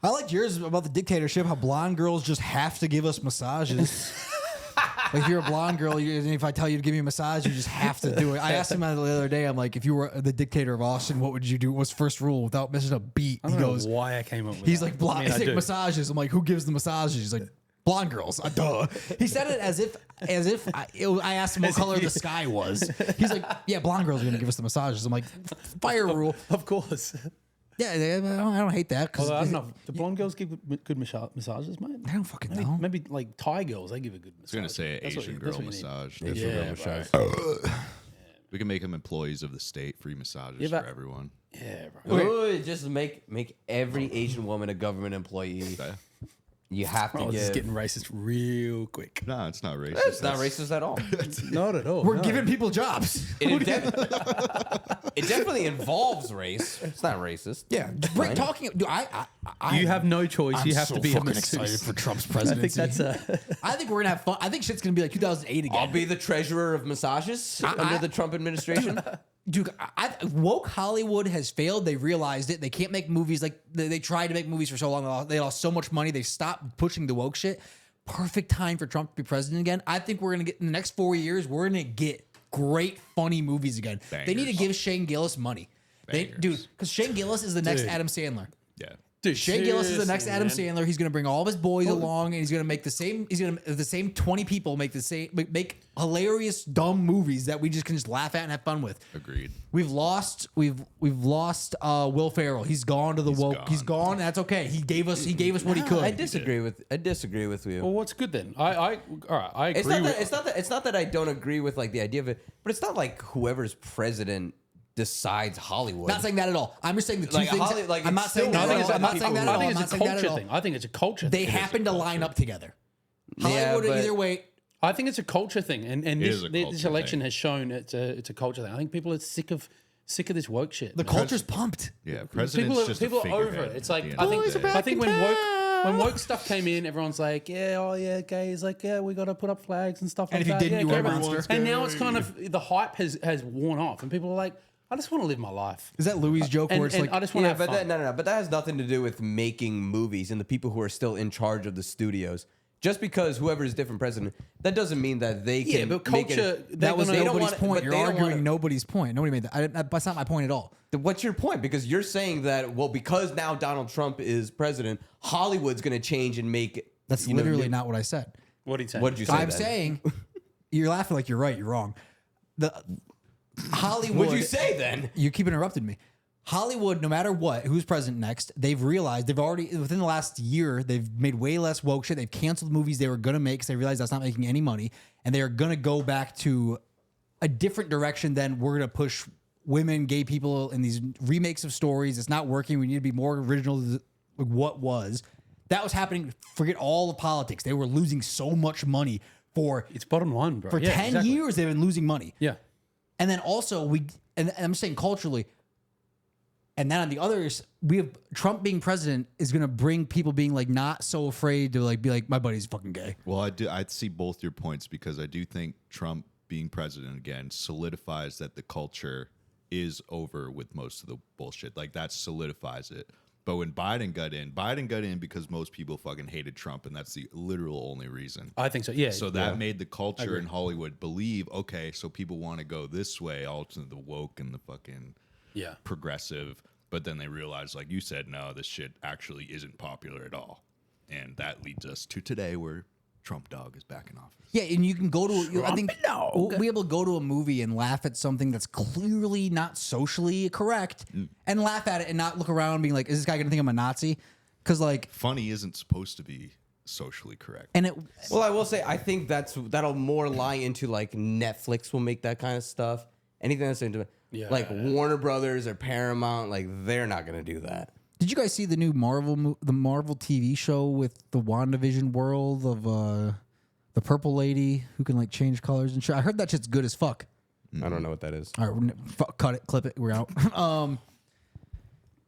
I liked yours about the dictatorship. How blonde girls just have to give us massages. Like if you're a blonde girl, if I tell you to give me a massage, you just have to do it. I asked him that the other day. I'm like, if you were the dictator of Austin, what would you do? What's first rule without missing a beat? I He don't know goes, why I came up with he's that. like, blonde. I mean, I do. massages. I'm like, who gives the massages? He's like, blonde girls. Duh. He said it as if I asked him what color the sky was. He's like, yeah, blonde girls are gonna give us the massages. I'm like, fire rule. Of course. Yeah, I don't hate that because Although, I don't know. Do blonde girls give good massages, mate? I don't fucking Maybe, know. maybe like Thai girls, they give a good massage. I was going to say That's what Asian you- girl that's what you need. massage. Asian Yeah, girl bro. massage. We can make them employees of the state. Free massages Yeah, but- for everyone. Yeah, bro. Ooh, just make every Asian woman a government employee. Yeah. You have to Oh, this is give. getting racist real quick. No, it's not racist. It's not racist at all. Not at all. We're giving people jobs. It definitely involves race. It's not racist. Yeah, Fine. talking. Dude, You have no choice. I'm you have so to be a fucking masseuse. excited for Trump's I presidency. think that's I think we're gonna have fun. I think shit's gonna be like 2008 again. I'll be the treasurer of massages under the Trump administration. Dude, woke Hollywood has failed. They realized it. They can't make movies like they tried to make movies for so long. They lost so much money. They stopped pushing the woke shit. Perfect time for Trump to be president again. I think we're gonna get in the next 4 years. We're gonna get great, funny movies again. They need to Bangers. give Shane Gillis money. Bangers. Dude, because Shane Gillis is the next Dude. Adam Sandler. Yeah. Dude, Shea Gillis is the next seriously, Adam man. Sandler. He's going to bring all of his boys along, and he's going to make the same. He's going to the same 20 people make hilarious dumb movies that we just can just laugh at and have fun with. Agreed. We've lost Will Ferrell. He's gone to the woke. gone. He's gone. That's okay. He gave us what he could. I disagree with you. Well, what's good then? I agree It's not that I don't agree with like the idea of it, but it's not like whoever's president decides Hollywood. Not saying that at all. I'm just saying the two Like, things. it's I'm not saying still that at run all. I'm by not saying that people. at all. I think I'm it's not a saying that at culture all. thing. I think it's a culture They thing. happen to line up together. Yeah, Hollywood but- either way. I think it's a culture thing, and is this, a this culture election thing. has shown it's a culture thing. I think people are sick of this woke shit. The culture's pumped. Yeah, president's People just are a over figurehead it. It's at like the end I of think the day. I think when woke stuff came in, everyone's like, yeah, gays, like, yeah, we got to put up flags and stuff And like if you that. didn't, yeah, you were a everyone- monster. And now it's kind of the hype has worn off, and people are like, I just want to live my life. Is that Louis' joke And, where it's and like, I just want to Yeah, have but fun. no. But that has nothing to do with making movies and the people who are still in charge of the studios. Just because whoever is different president, that doesn't mean that they can. but make it- culture. that was they don't nobody's want- point? but You're they don't arguing wanna- nobody's point. Nobody made that. That's not my point at all. What's your point? Because you're saying that because now Donald Trump is president, Hollywood's going to change and make. That's you know, literally new- not what I said. What did you say? What did you say? I'm then? saying you're laughing like you're right. You're wrong. The Hollywood. What'd you say then? You keep interrupting me. Hollywood, no matter what, who's president next, they've realized they've already within the last year they've made way less woke shit. They've canceled movies they were gonna make because they realized that's not making any money, and they are gonna go back to a different direction than we're gonna push women, gay people in these remakes of stories. It's not working. We need to be more original to what was. That was happening. Forget all the politics. They were losing so much money for It's bottom line, bro. for Yeah, 10 exactly. years. They've been losing money. Yeah. And then also and I'm saying culturally, and then on the others, we have Trump being president is going to bring people being like not so afraid to like be like, my buddy's fucking gay. Well, I see both your points because I do think Trump being president again solidifies that the culture is over with most of the bullshit. Like that solidifies it. But when Biden got in because most people fucking hated Trump, and that's the literal only reason. I think so. Yeah. So that made the culture in Hollywood believe, okay, so people want to go this way, all to the woke and the fucking yeah. progressive. But then they realized, like you said, no, this shit actually isn't popular at all. And that leads us to today where Trump dog is back in office. Yeah, and you can go to, I think we'll be able to go to a movie and laugh at something that's clearly not socially correct and laugh at it and not look around being like, is this guy going to think I'm a Nazi? Because like, Funny isn't supposed to be socially correct. and it, Well, I will say I think that'll more lie into like Netflix will make that kind of stuff. Anything that's into like Warner Brothers or Paramount, like they're not going to do that. did you guys see the new Marvel TV show with the WandaVision world of the purple lady who can like change colors and shit? I heard that shit's good as fuck. I don't know what that is. All right, cut it, clip it. We're out.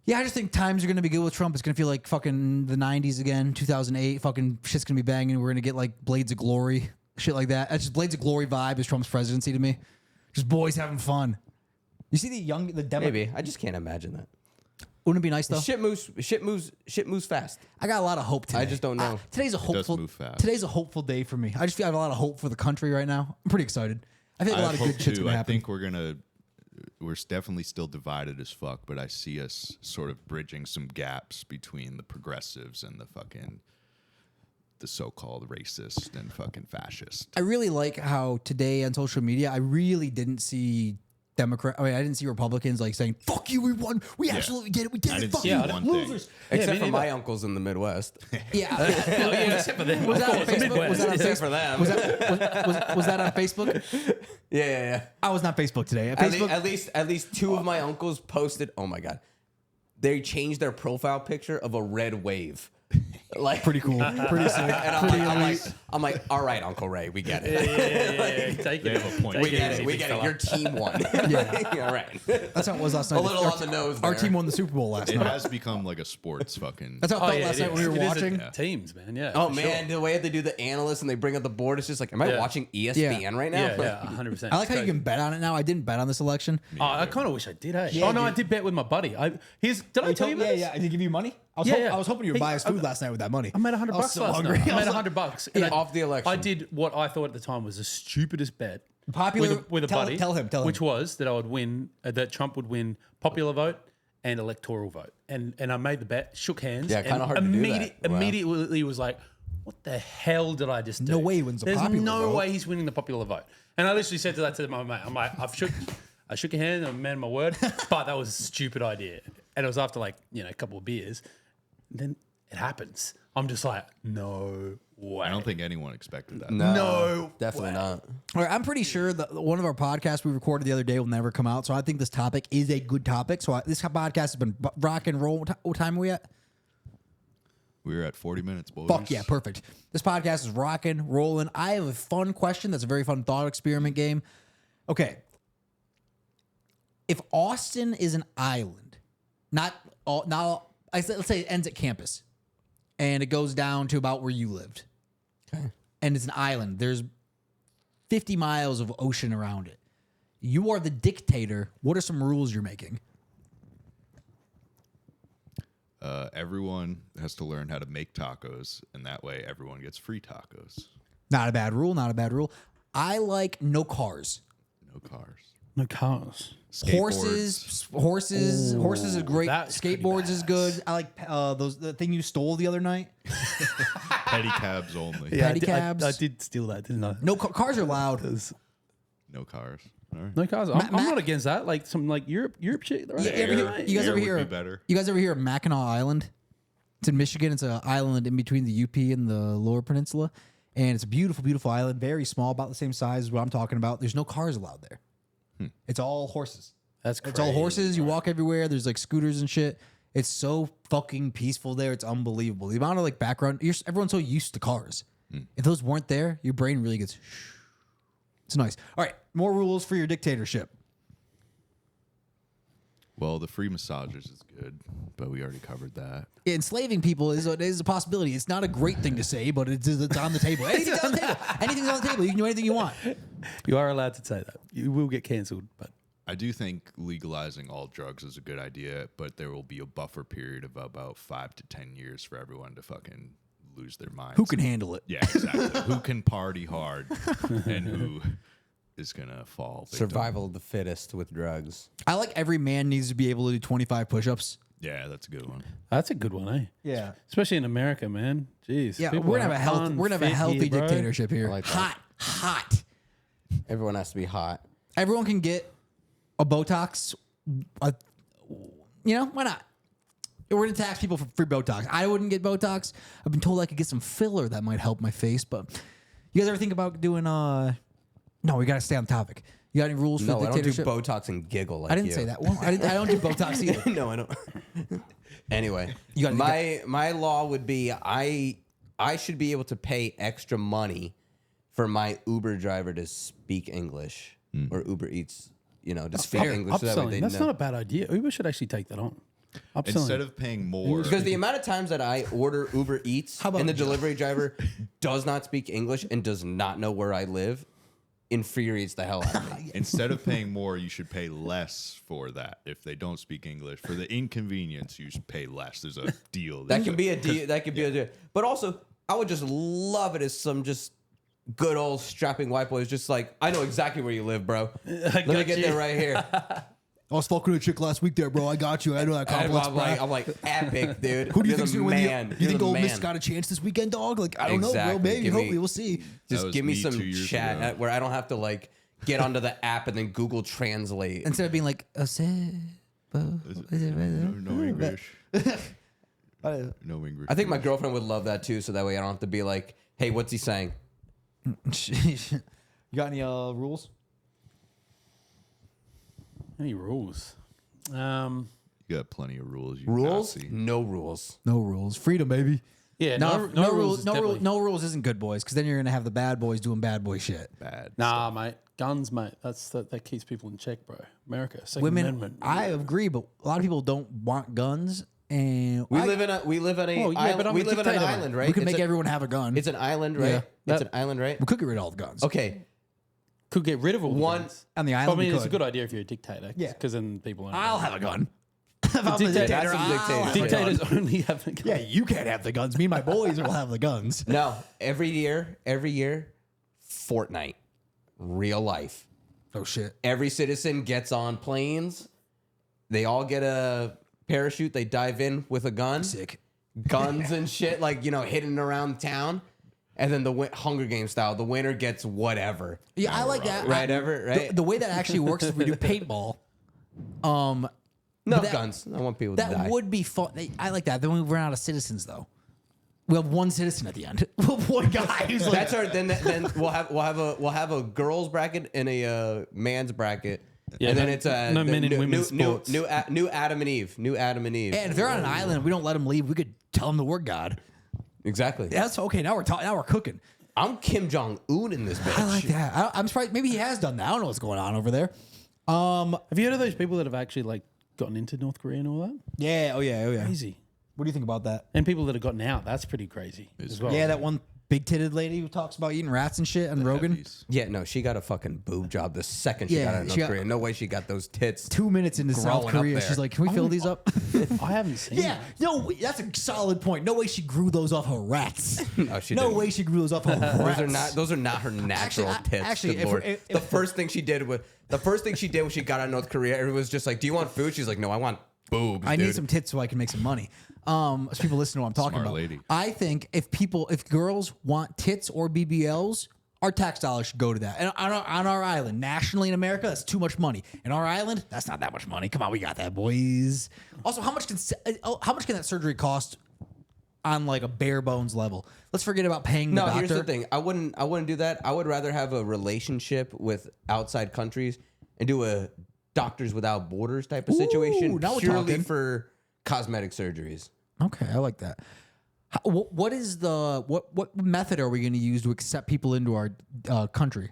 Yeah, I just think times are gonna be good with Trump. It's gonna feel like fucking the '90s again, 2008. Fucking shit's gonna be banging. We're gonna get like Blades of Glory, shit like that. That's just Blades of Glory vibe is Trump's presidency to me. Just boys having fun. You see the demo. Maybe I just can't imagine that. Wouldn't it be nice though? Shit moves fast. I got a lot of hope today. I just don't know. Today's a hopeful. move fast. Today's a hopeful day for me. I just feel I have a lot of hope for the country right now. I'm pretty excited. I think a lot of hope good shit's too. gonna I happen. think we're definitely still divided as fuck, but I see us sort of bridging some gaps between the progressives and the so-called racist and fucking fascist. I really like how today on social media, I really didn't see I didn't see Republicans like saying, fuck you, we won. We absolutely did it. We did I it. didn't Fuck see you, one thing. losers. Except for me my neither. uncles in the Midwest. Yeah. Except for them. Was that on Of course, Facebook? Was that on Except for Facebook? them. Was that on Facebook? Yeah. I was not Facebook today. At least two of my uncles posted. Oh my god, they changed their profile picture of a red wave. Like Pretty cool. Pretty sick. And I'm like, all right, Uncle Ray, we get it. Take They it. have a point. We get it. easy, We big get it. fella. Your team won. All right. That's how it was last night. A little on the nose Our there. team won the Super Bowl last It night. has become like a sports fucking. That's how it Oh, felt yeah, last it night when we is. were It is watching. teams, man. Yeah. Oh for man, sure. the way they do the analysts and they bring up the board, it's just like, am I Yeah. watching ESPN right now? Yeah, 100%. I like how you can bet on it now. I didn't bet on this election. Oh, I kind of wish I did. Hey. Yeah, Oh no, I dude. did bet with my buddy. Did I tell you about this? Did he give you money? I was, Yeah. I was hoping you would Hey, buy us food last night with that money. I made $100 I was so last hungry. night. I made was like- $100 Yeah, off the election. I did what I thought at the time was the stupidest bet. Popular- with a tell- buddy. tell him. Which was that I would win, that Trump would win popular vote and electoral vote. And I made the bet, shook hands. Yeah, kinda and hard to do that. Wow. Immediately was like, what the hell did I just do? No way he wins the There's popular no vote. way he's winning the popular vote. And I literally said that to my mate. I'm like, I shook your hand and I man my word, but that was a stupid idea. And it was after like, a couple of beers. And then it happens. I'm just like, no way. I don't think anyone expected that. No definitely way. not. All right, I'm pretty sure that one of our podcasts we recorded the other day will never come out. So I think this topic is a good topic. So this podcast has been rock and roll. What time are we at? We were at 40 minutes, boys. Fuck yeah, perfect. This podcast is rocking, rolling. I have a fun question. That's a very fun thought experiment game. Okay. If Austin is an island, let's say it ends at campus and it goes down to about where you lived. Okay. And it's an island. There's 50 miles of ocean around it. You are the dictator. What are some rules you're making? Everyone has to learn how to make tacos, and that way everyone gets free tacos. Not a bad rule. Not a bad rule. I like no cars. No cars. No cars. Skateboards. Horses are great. that's pretty Skateboards is good. I like the thing you stole the other night. Pedicabs only. Pedicabs. I did steal that, didn't I? No cars are loud. No cars. All right. No cars. I'm not against that. Like some like Europe shit. Right? You guys Air ever would hear? be better. You guys ever hear of Mackinac Island? It's in Michigan. It's an island in between the UP and the Lower Peninsula, and it's a beautiful, beautiful island. Very small, about the same size as what I'm talking about. There's no cars allowed there. It's all horses. That's crazy. It's all horses. You walk everywhere. There's like scooters and shit. It's so fucking peaceful there. It's unbelievable. The amount of like background. Everyone's so used to cars. If those weren't there, your brain really gets. It's nice. All right, more rules for your dictatorship. Well, the free massages is good, but we already covered that. Enslaving people is a possibility. It's not a great thing to say, but it's on the table. Anything's on the table. Anything's on the table. You can do anything you want. You are allowed to say that. You will get cancelled, but I do think legalizing all drugs is a good idea, but there will be a buffer period of about 5 to 10 years for everyone to fucking lose their minds. Who can handle it? Yeah, exactly. Who can party hard and who is going to fall victim. Survival of the fittest with drugs. I like every man needs to be able to do 25 push-ups. Yeah, that's a good one. that's a good one, eh? Yeah. Especially in America, man. Jeez. Yeah, people we're gonna are have a healthy unfit here, bro. dictatorship here. I like that. Hot. Everyone has to be hot. Everyone can get a Botox. Why not? We're gonna tax people for free Botox. I wouldn't get Botox. I've been told I could get some filler that might help my face, but you guys ever think about doing No, we gotta stay on topic. You got any rules for No, I don't do dictatorship? Botox and giggle like I didn't you. say that. Well, I don't do Botox either. No, I don't. Anyway, You gotta- my law would be I should be able to pay extra money for my Uber driver to speak English or Uber Eats, to speak fair. English. So that way Upselling. they That's know. not a bad idea. Uber should actually take that on. Upselling. Instead of paying more, Because the amount of times that I order Uber Eats about and the delivery driver does not speak English and does not know where I live infuriates the hell out of me. instead of paying more, you should pay less for that. If they don't speak English, for the inconvenience, you should pay less. There's a deal. That can be a deal. That could be a deal. But also, I would just love it as some just good old strapping white boys, just like, I know exactly where you live, bro. Let me got get you. there right here. I was fucking with a chick last week there, bro. I got you. I know that complex, I'm like, epic, dude. Who do you You're think's the gonna win? man. You You're think the Ole Miss man. got a chance this weekend, dog? Like, I don't know, Exactly. bro. Maybe, Give me- hopefully, we'll see. That Just was give me me 2 some years chat ago. where I don't have to like get onto the app and then Google Translate. Instead of being like, No English. No English. I think my girlfriend would love that too, so that way I don't have to be like, hey, what's he saying? you got any rules? Any rules? You got plenty of rules. You Rules? Nazi. No rules. No rules. Freedom, baby. Yeah, No rules. rules. Definitely. No rules isn't good, boys, because then you're gonna have the bad boys doing bad boy shit. Bad. Nah, mate. Guns, mate. That keeps people in check, bro. America. Second Women, Amendment. I agree, but a lot of people don't want guns, and We live in a Oh, yeah, island, but I'm we a live in an dictator, island, right? we can It's make a- everyone have a gun. It's an island, right? Yeah. It's an island, right? We could get rid of all the guns. Okay. could get rid of all the One- guns. On the I island, mean, we it's a could. good idea if you're a dictator. Yeah. Because then people aren't. I'll have a gun. If I'm the dictator. That's some I'll have a dictatorship. gun. Dictators only have a gun. Yeah, you can't have the guns. Me and my boys will have the guns. No, every year, Fortnite, real life. Oh shit. Every citizen gets on planes. They all get a parachute. They dive in with a gun. Sick. Guns and shit, like, hidden around town. And then the Hunger Games style, the winner gets whatever. Yeah, I like that. Right, right? The way that actually works is if we do paintball. No that- guns. I want people to die. That would be fun. I like that. Then we run out of citizens, though. We'll have one citizen at the end. One guy who's like, That's our. Then we'll have a girls bracket and a man's bracket. Yeah, and then no- it's no men and women's sports. New Adam and Eve. New Adam and Eve. and if they're on an island, we don't let them leave. We could tell them the word God. Exactly. That's okay. Now we're talking. Now we're cooking. I'm Kim Jong Un in this bitch. I like that. I'm surprised. Maybe he has done that. I don't know what's going on over there. Have you heard of those people that have actually like gotten into North Korea and all that? Yeah. Oh yeah. Oh yeah. Crazy. What do you think about that? And people that have gotten out, that's pretty crazy as well. Yeah, that one big-titted lady who talks about eating rats and shit on Rogan. Heavies. Yeah, no, she got a fucking boob job the second she Yeah, got out of she North got- Korea. No way she got those tits. 2 minutes into South Growing up Korea, there. she's like, "Can we fill these up?" I haven't seen Yeah, that. no, that's a solid point. No way she grew those off her rats. No, she no didn't. way she grew those off her rats. Those are not her natural tits. actually, good if Lord. we're- if- the first thing she did when she got out of North Korea, everyone was just like, "Do you want food?" She's like, "No, I want boobs." I dude. need some tits so I can make some money. So people listen to what I'm talking Smart about. lady. I think if girls want tits or BBLs, our tax dollars should go to that. And on our island, nationally in America, that's too much money. In our island, that's not that much money. Come on, we got that, boys. Also, how much can that surgery cost on like a bare bones level? Let's forget about paying the No, doctor. here's the thing. I wouldn't do that. I would rather have a relationship with outside countries and do a Doctors Without Borders type of situation now we're purely talking. for cosmetic surgeries. Okay, I like that. What is what method are we going to use to accept people into our country?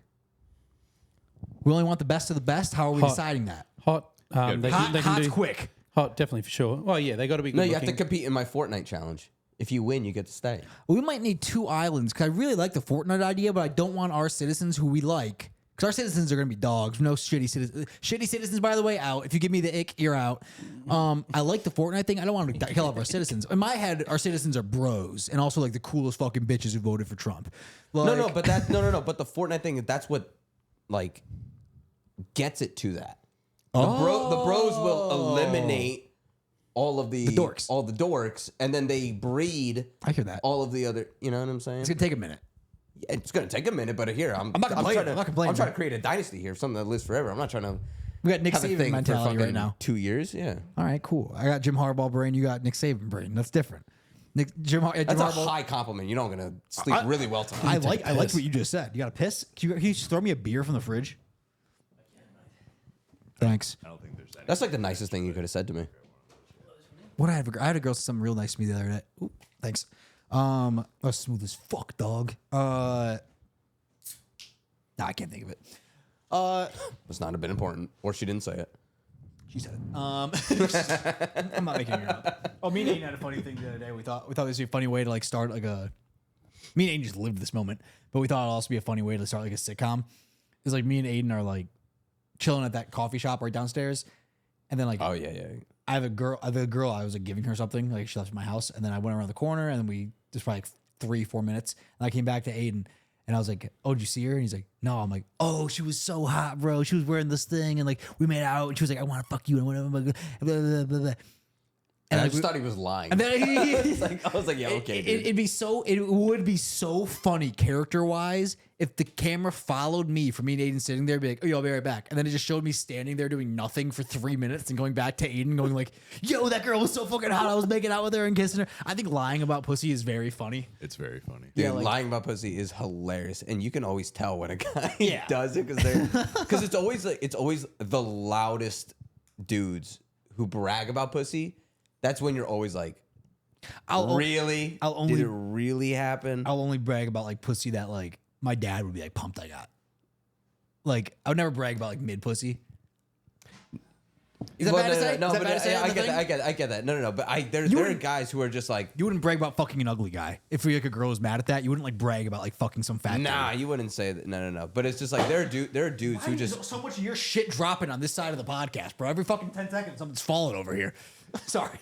We only want the best of the best. How are we Hot. deciding that? Hot. They can Hot's do quick. hot, definitely for sure. Well, yeah, they got to be good No, you have to looking. compete in my Fortnite challenge. If you win, you get to stay. We might need 2 islands because I really like the Fortnite idea, but I don't want our citizens who we like. Because our citizens are going to be dogs. No shitty citizens. Shitty citizens, by the way, out. If you give me the ick, you're out. I like the Fortnite thing. I don't want to kill off our citizens. In my head, our citizens are bros and also like the coolest fucking bitches who voted for Trump. No, Like- but But the Fortnite thing, that's what like gets it to that. The bros will eliminate all of the dorks, and then they breed. I hear that. All of the other. You know what I'm saying? It's going to take a minute. It's gonna take a minute, but here I'm not complaining. trying to, I'm not complaining. I'm trying to create a dynasty here, something that lives forever. I'm not trying to. We got Nick have a Saban thing for mentality right fucking now. 2 years, yeah. All right, cool. I got Jim Harbaugh brain. You got Nick Saban brain. That's different. Jim That's a Harbaugh. high compliment. You know I'm gonna sleep really well tonight. I like what you just said. You got to piss? Can you just throw me a beer from the fridge? Thanks. I don't think there's any. That's like the nicest thing you could have said to me. What I had a girl say something real nice to me the other day. Ooh, thanks. Oh, smooth as fuck, dog. Nah, I can't think of it. Must not have been important, or she didn't say it. She said it. I'm not making it up. Oh, me and Aiden had a funny thing the other day. We thought this would be a funny way to like start like a. Me and Aiden just lived this moment, but we thought it'd also be a funny way to start like a sitcom. It's like me and Aiden are like chilling at that coffee shop right downstairs, and then like Oh yeah. I have a girl. I was like giving her something. Like she left my house, and then I went around the corner, and then we just probably like 3-4 minutes, and I came back to Aiden, and I was like, "Oh, did you see her?" And he's like, "No." I'm like, "Oh, she was so hot, bro. She was wearing this thing, and like we made out, and she was like, I want to fuck you, and whatever." Blah, blah, blah, blah. And I like, just thought he was lying. And then I was like, yeah, okay, dude. it would be so funny character wise if the camera followed me from me and Aiden sitting there, be like, "Oh, yo, I'll be right back," and then it just showed me standing there doing nothing for 3 minutes and going back to Aiden, going like, "Yo, that girl was so fucking hot. I was making out with her and kissing her." I think lying about pussy is very funny. It's very funny. Dude, Yeah, like- lying about pussy is hilarious, and you can always tell when a guy Yeah. does it because it's always the loudest dudes who brag about pussy. That's when you're always like, really? Did it really happen? I'll only brag about like pussy that like my dad would be like pumped I got. Like I would never brag about like mid pussy. Is that bad to say? No, Is that but bad to say on I the get thing? that. I get that. No. But there are guys who are just like, You wouldn't brag about fucking an ugly guy. If like a girl was mad at that, you wouldn't like brag about like fucking some fat nah, dude. you wouldn't say that. No. But it's just like there are dudes who just. so much of your shit dropping on this side of the podcast, bro. Every fucking 10 seconds, something's falling over here. Sorry.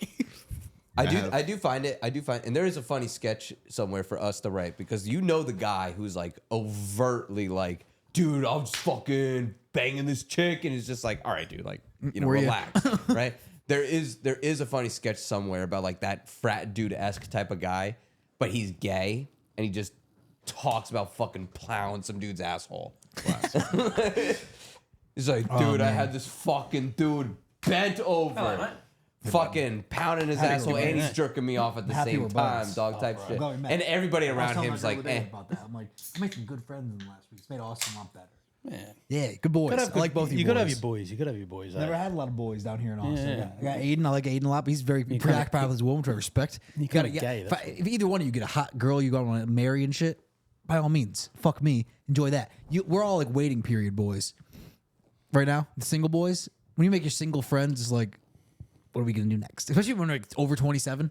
I do find, and there is a funny sketch somewhere for us to write because you know the guy who's like overtly like, dude, I'm just fucking banging this chick, and it's just like, all right, dude, like, Were ya? relax, right? There is a funny sketch somewhere about like that frat dude-esque type of guy, but he's gay and he just talks about fucking plowing some dude's asshole. He's like, dude, I had this fucking dude bent over, fucking pounding his asshole, and he's jerking me off at the same time, dog type shit. And everybody around him's like, about that. I'm like, I made some good friends in the last week. It's made Austin a lot better. Man. Yeah, good boys. I like both of you. You boys. gotta have your boys. You gotta have your boys. Never had a lot of boys down here in Austin. Yeah. I got Aiden. I like Aiden a lot, but he's very preoccupied with his woman, which I respect. You gotta gay. If either one of you get a hot girl you want to marry and shit, by all means, fuck me. Enjoy that. We're all like waiting period boys. Right now, the single boys, when you make your single friends, it's like, what are we gonna do next? Especially when we're like over 27.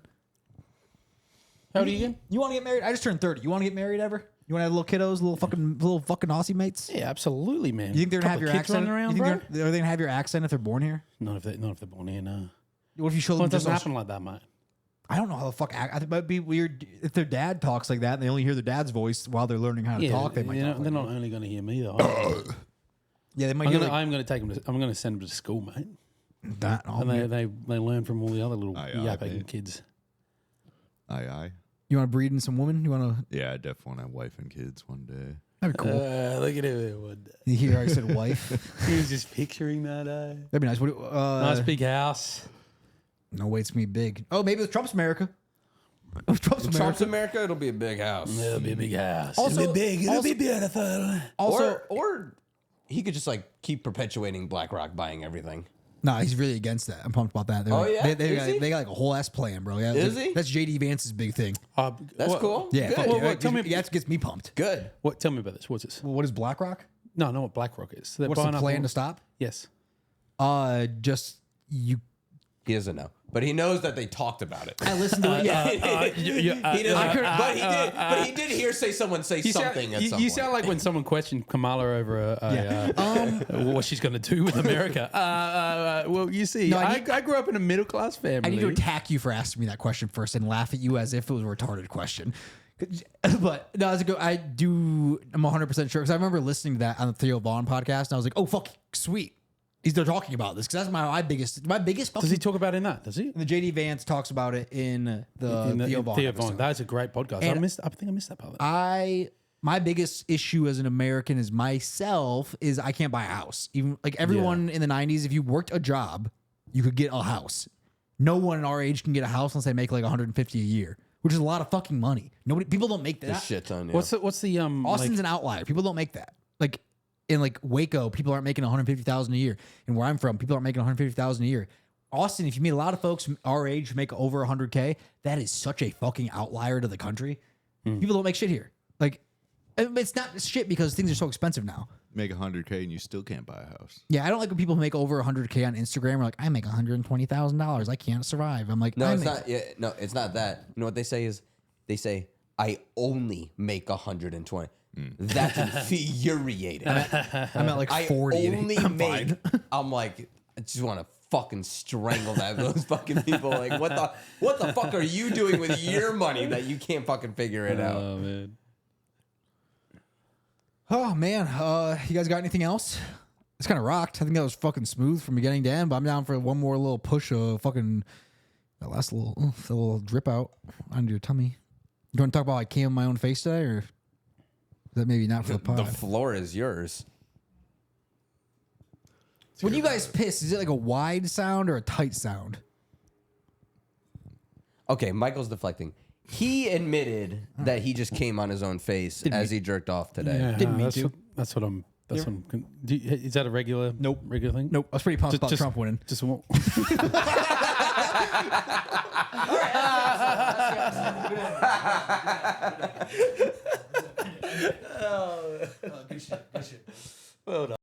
How old are you again? You want to get married? I just turned 30. You want to get married ever? You want to have little kiddos, little fucking Aussie mates? Yeah, absolutely, man. You think they're gonna have your accent? Around, you think bro? are they gonna have your accent if they're born here? Not if they're born here. No. What if you show them? Well, it just doesn't happen like that, mate. I don't know how the fuck. I think it might be weird if their dad talks like that and they only hear their dad's voice while they're learning how to talk. They might. You know, talk they're like not only going to hear me though. yeah, they might. I'm going to take them. I'm going to send them to school, mate. That And they learn from all the other little Aye, yapping mate. kids. Aye. you want to breed in some women? You want to? Yeah, I definitely want to have wife and kids one day. That'd be cool. Look at him. You hear I said wife. He was just picturing that. That'd be nice. What? Nice big house. No way, it's gonna be big. Oh, maybe with Trump's America. Trump's America, it'll be a big house. It'll be a big house. Also- it'll be big. It'll be beautiful. Also, Or he could just like keep perpetuating BlackRock buying everything. no, he's really against that. I'm pumped about that. They're Oh, like, yeah? they Is he? got like a whole ass plan, bro. Yeah, Is he? That's JD Vance's big thing. That's cool. Yeah, Good. fuck Well, yeah. what- tell me- That gets me pumped. Good. What? Tell me about this. What's this? What is BlackRock? No, I know what BlackRock is. They're What's the buying up plan all- to stop? Yes. Just you. He doesn't know, but he knows that they talked about it. I listened to it. Yeah. He doesn't, but he did hear someone say something at some you point. sound like when someone questioned Kamala over what she's going to do with America. Well, you see, No, I grew up in a middle class family. I need to attack you for asking me that question first and laugh at you as if it was a retarded question. But no, as a go, I'm 100% sure because I remember listening to that on the Theo Vaughn podcast and I was like, oh fuck, sweet. They're talking about this because that's my biggest fucking. Does he talk about it in that? Does he? The JD Vance talks about it in the Theo Vaughn. episode. That's a great podcast. And I think I missed that part. My biggest issue as an American is myself is I can't buy a house. Even like everyone in the 90s, if you worked a job, you could get a house. No one in our age can get a house unless they make like 150 a year, which is a lot of fucking money. People don't make that. This shit ton. Yeah. What's the Austin's an outlier. People don't make that. Like in like Waco, people aren't making 150,000 a year. And where I'm from, people aren't making 150,000 a year. Austin, if you meet a lot of folks our age who make over 100K, that is such a fucking outlier to the country. People don't make shit here. Like it's not shit because things are so expensive now. Make 100K and you still can't buy a house. Yeah, I don't like when people who make over 100K on Instagram are like, I make $120,000. I can't survive. I'm like, No, it's not. Yeah, no, it's not that. You know what they say is, I only make 120. That's infuriating. I'm at like 40. I only I'm make. fine. I'm like, I just want to fucking strangle those fucking people. Like, what the fuck are you doing with your money that you can't fucking figure it out? Oh man. Oh man, you guys got anything else? It's kind of rocked. I think that was fucking smooth from beginning to end. But I'm down for one more little push of fucking that last little drip out onto your tummy. You want to talk about I came on my own face today, or is that maybe not for the pod? The floor is yours. When you guys piss, is it like a wide sound or a tight sound? Okay, Michael's deflecting. He admitted that he just came on his own face as he jerked off today. Yeah, Didn't mean that's to. That's what I'm. Is that a regular? Nope. Regular thing? Nope. I was pretty pumped about Trump winning. Just one. Good shit.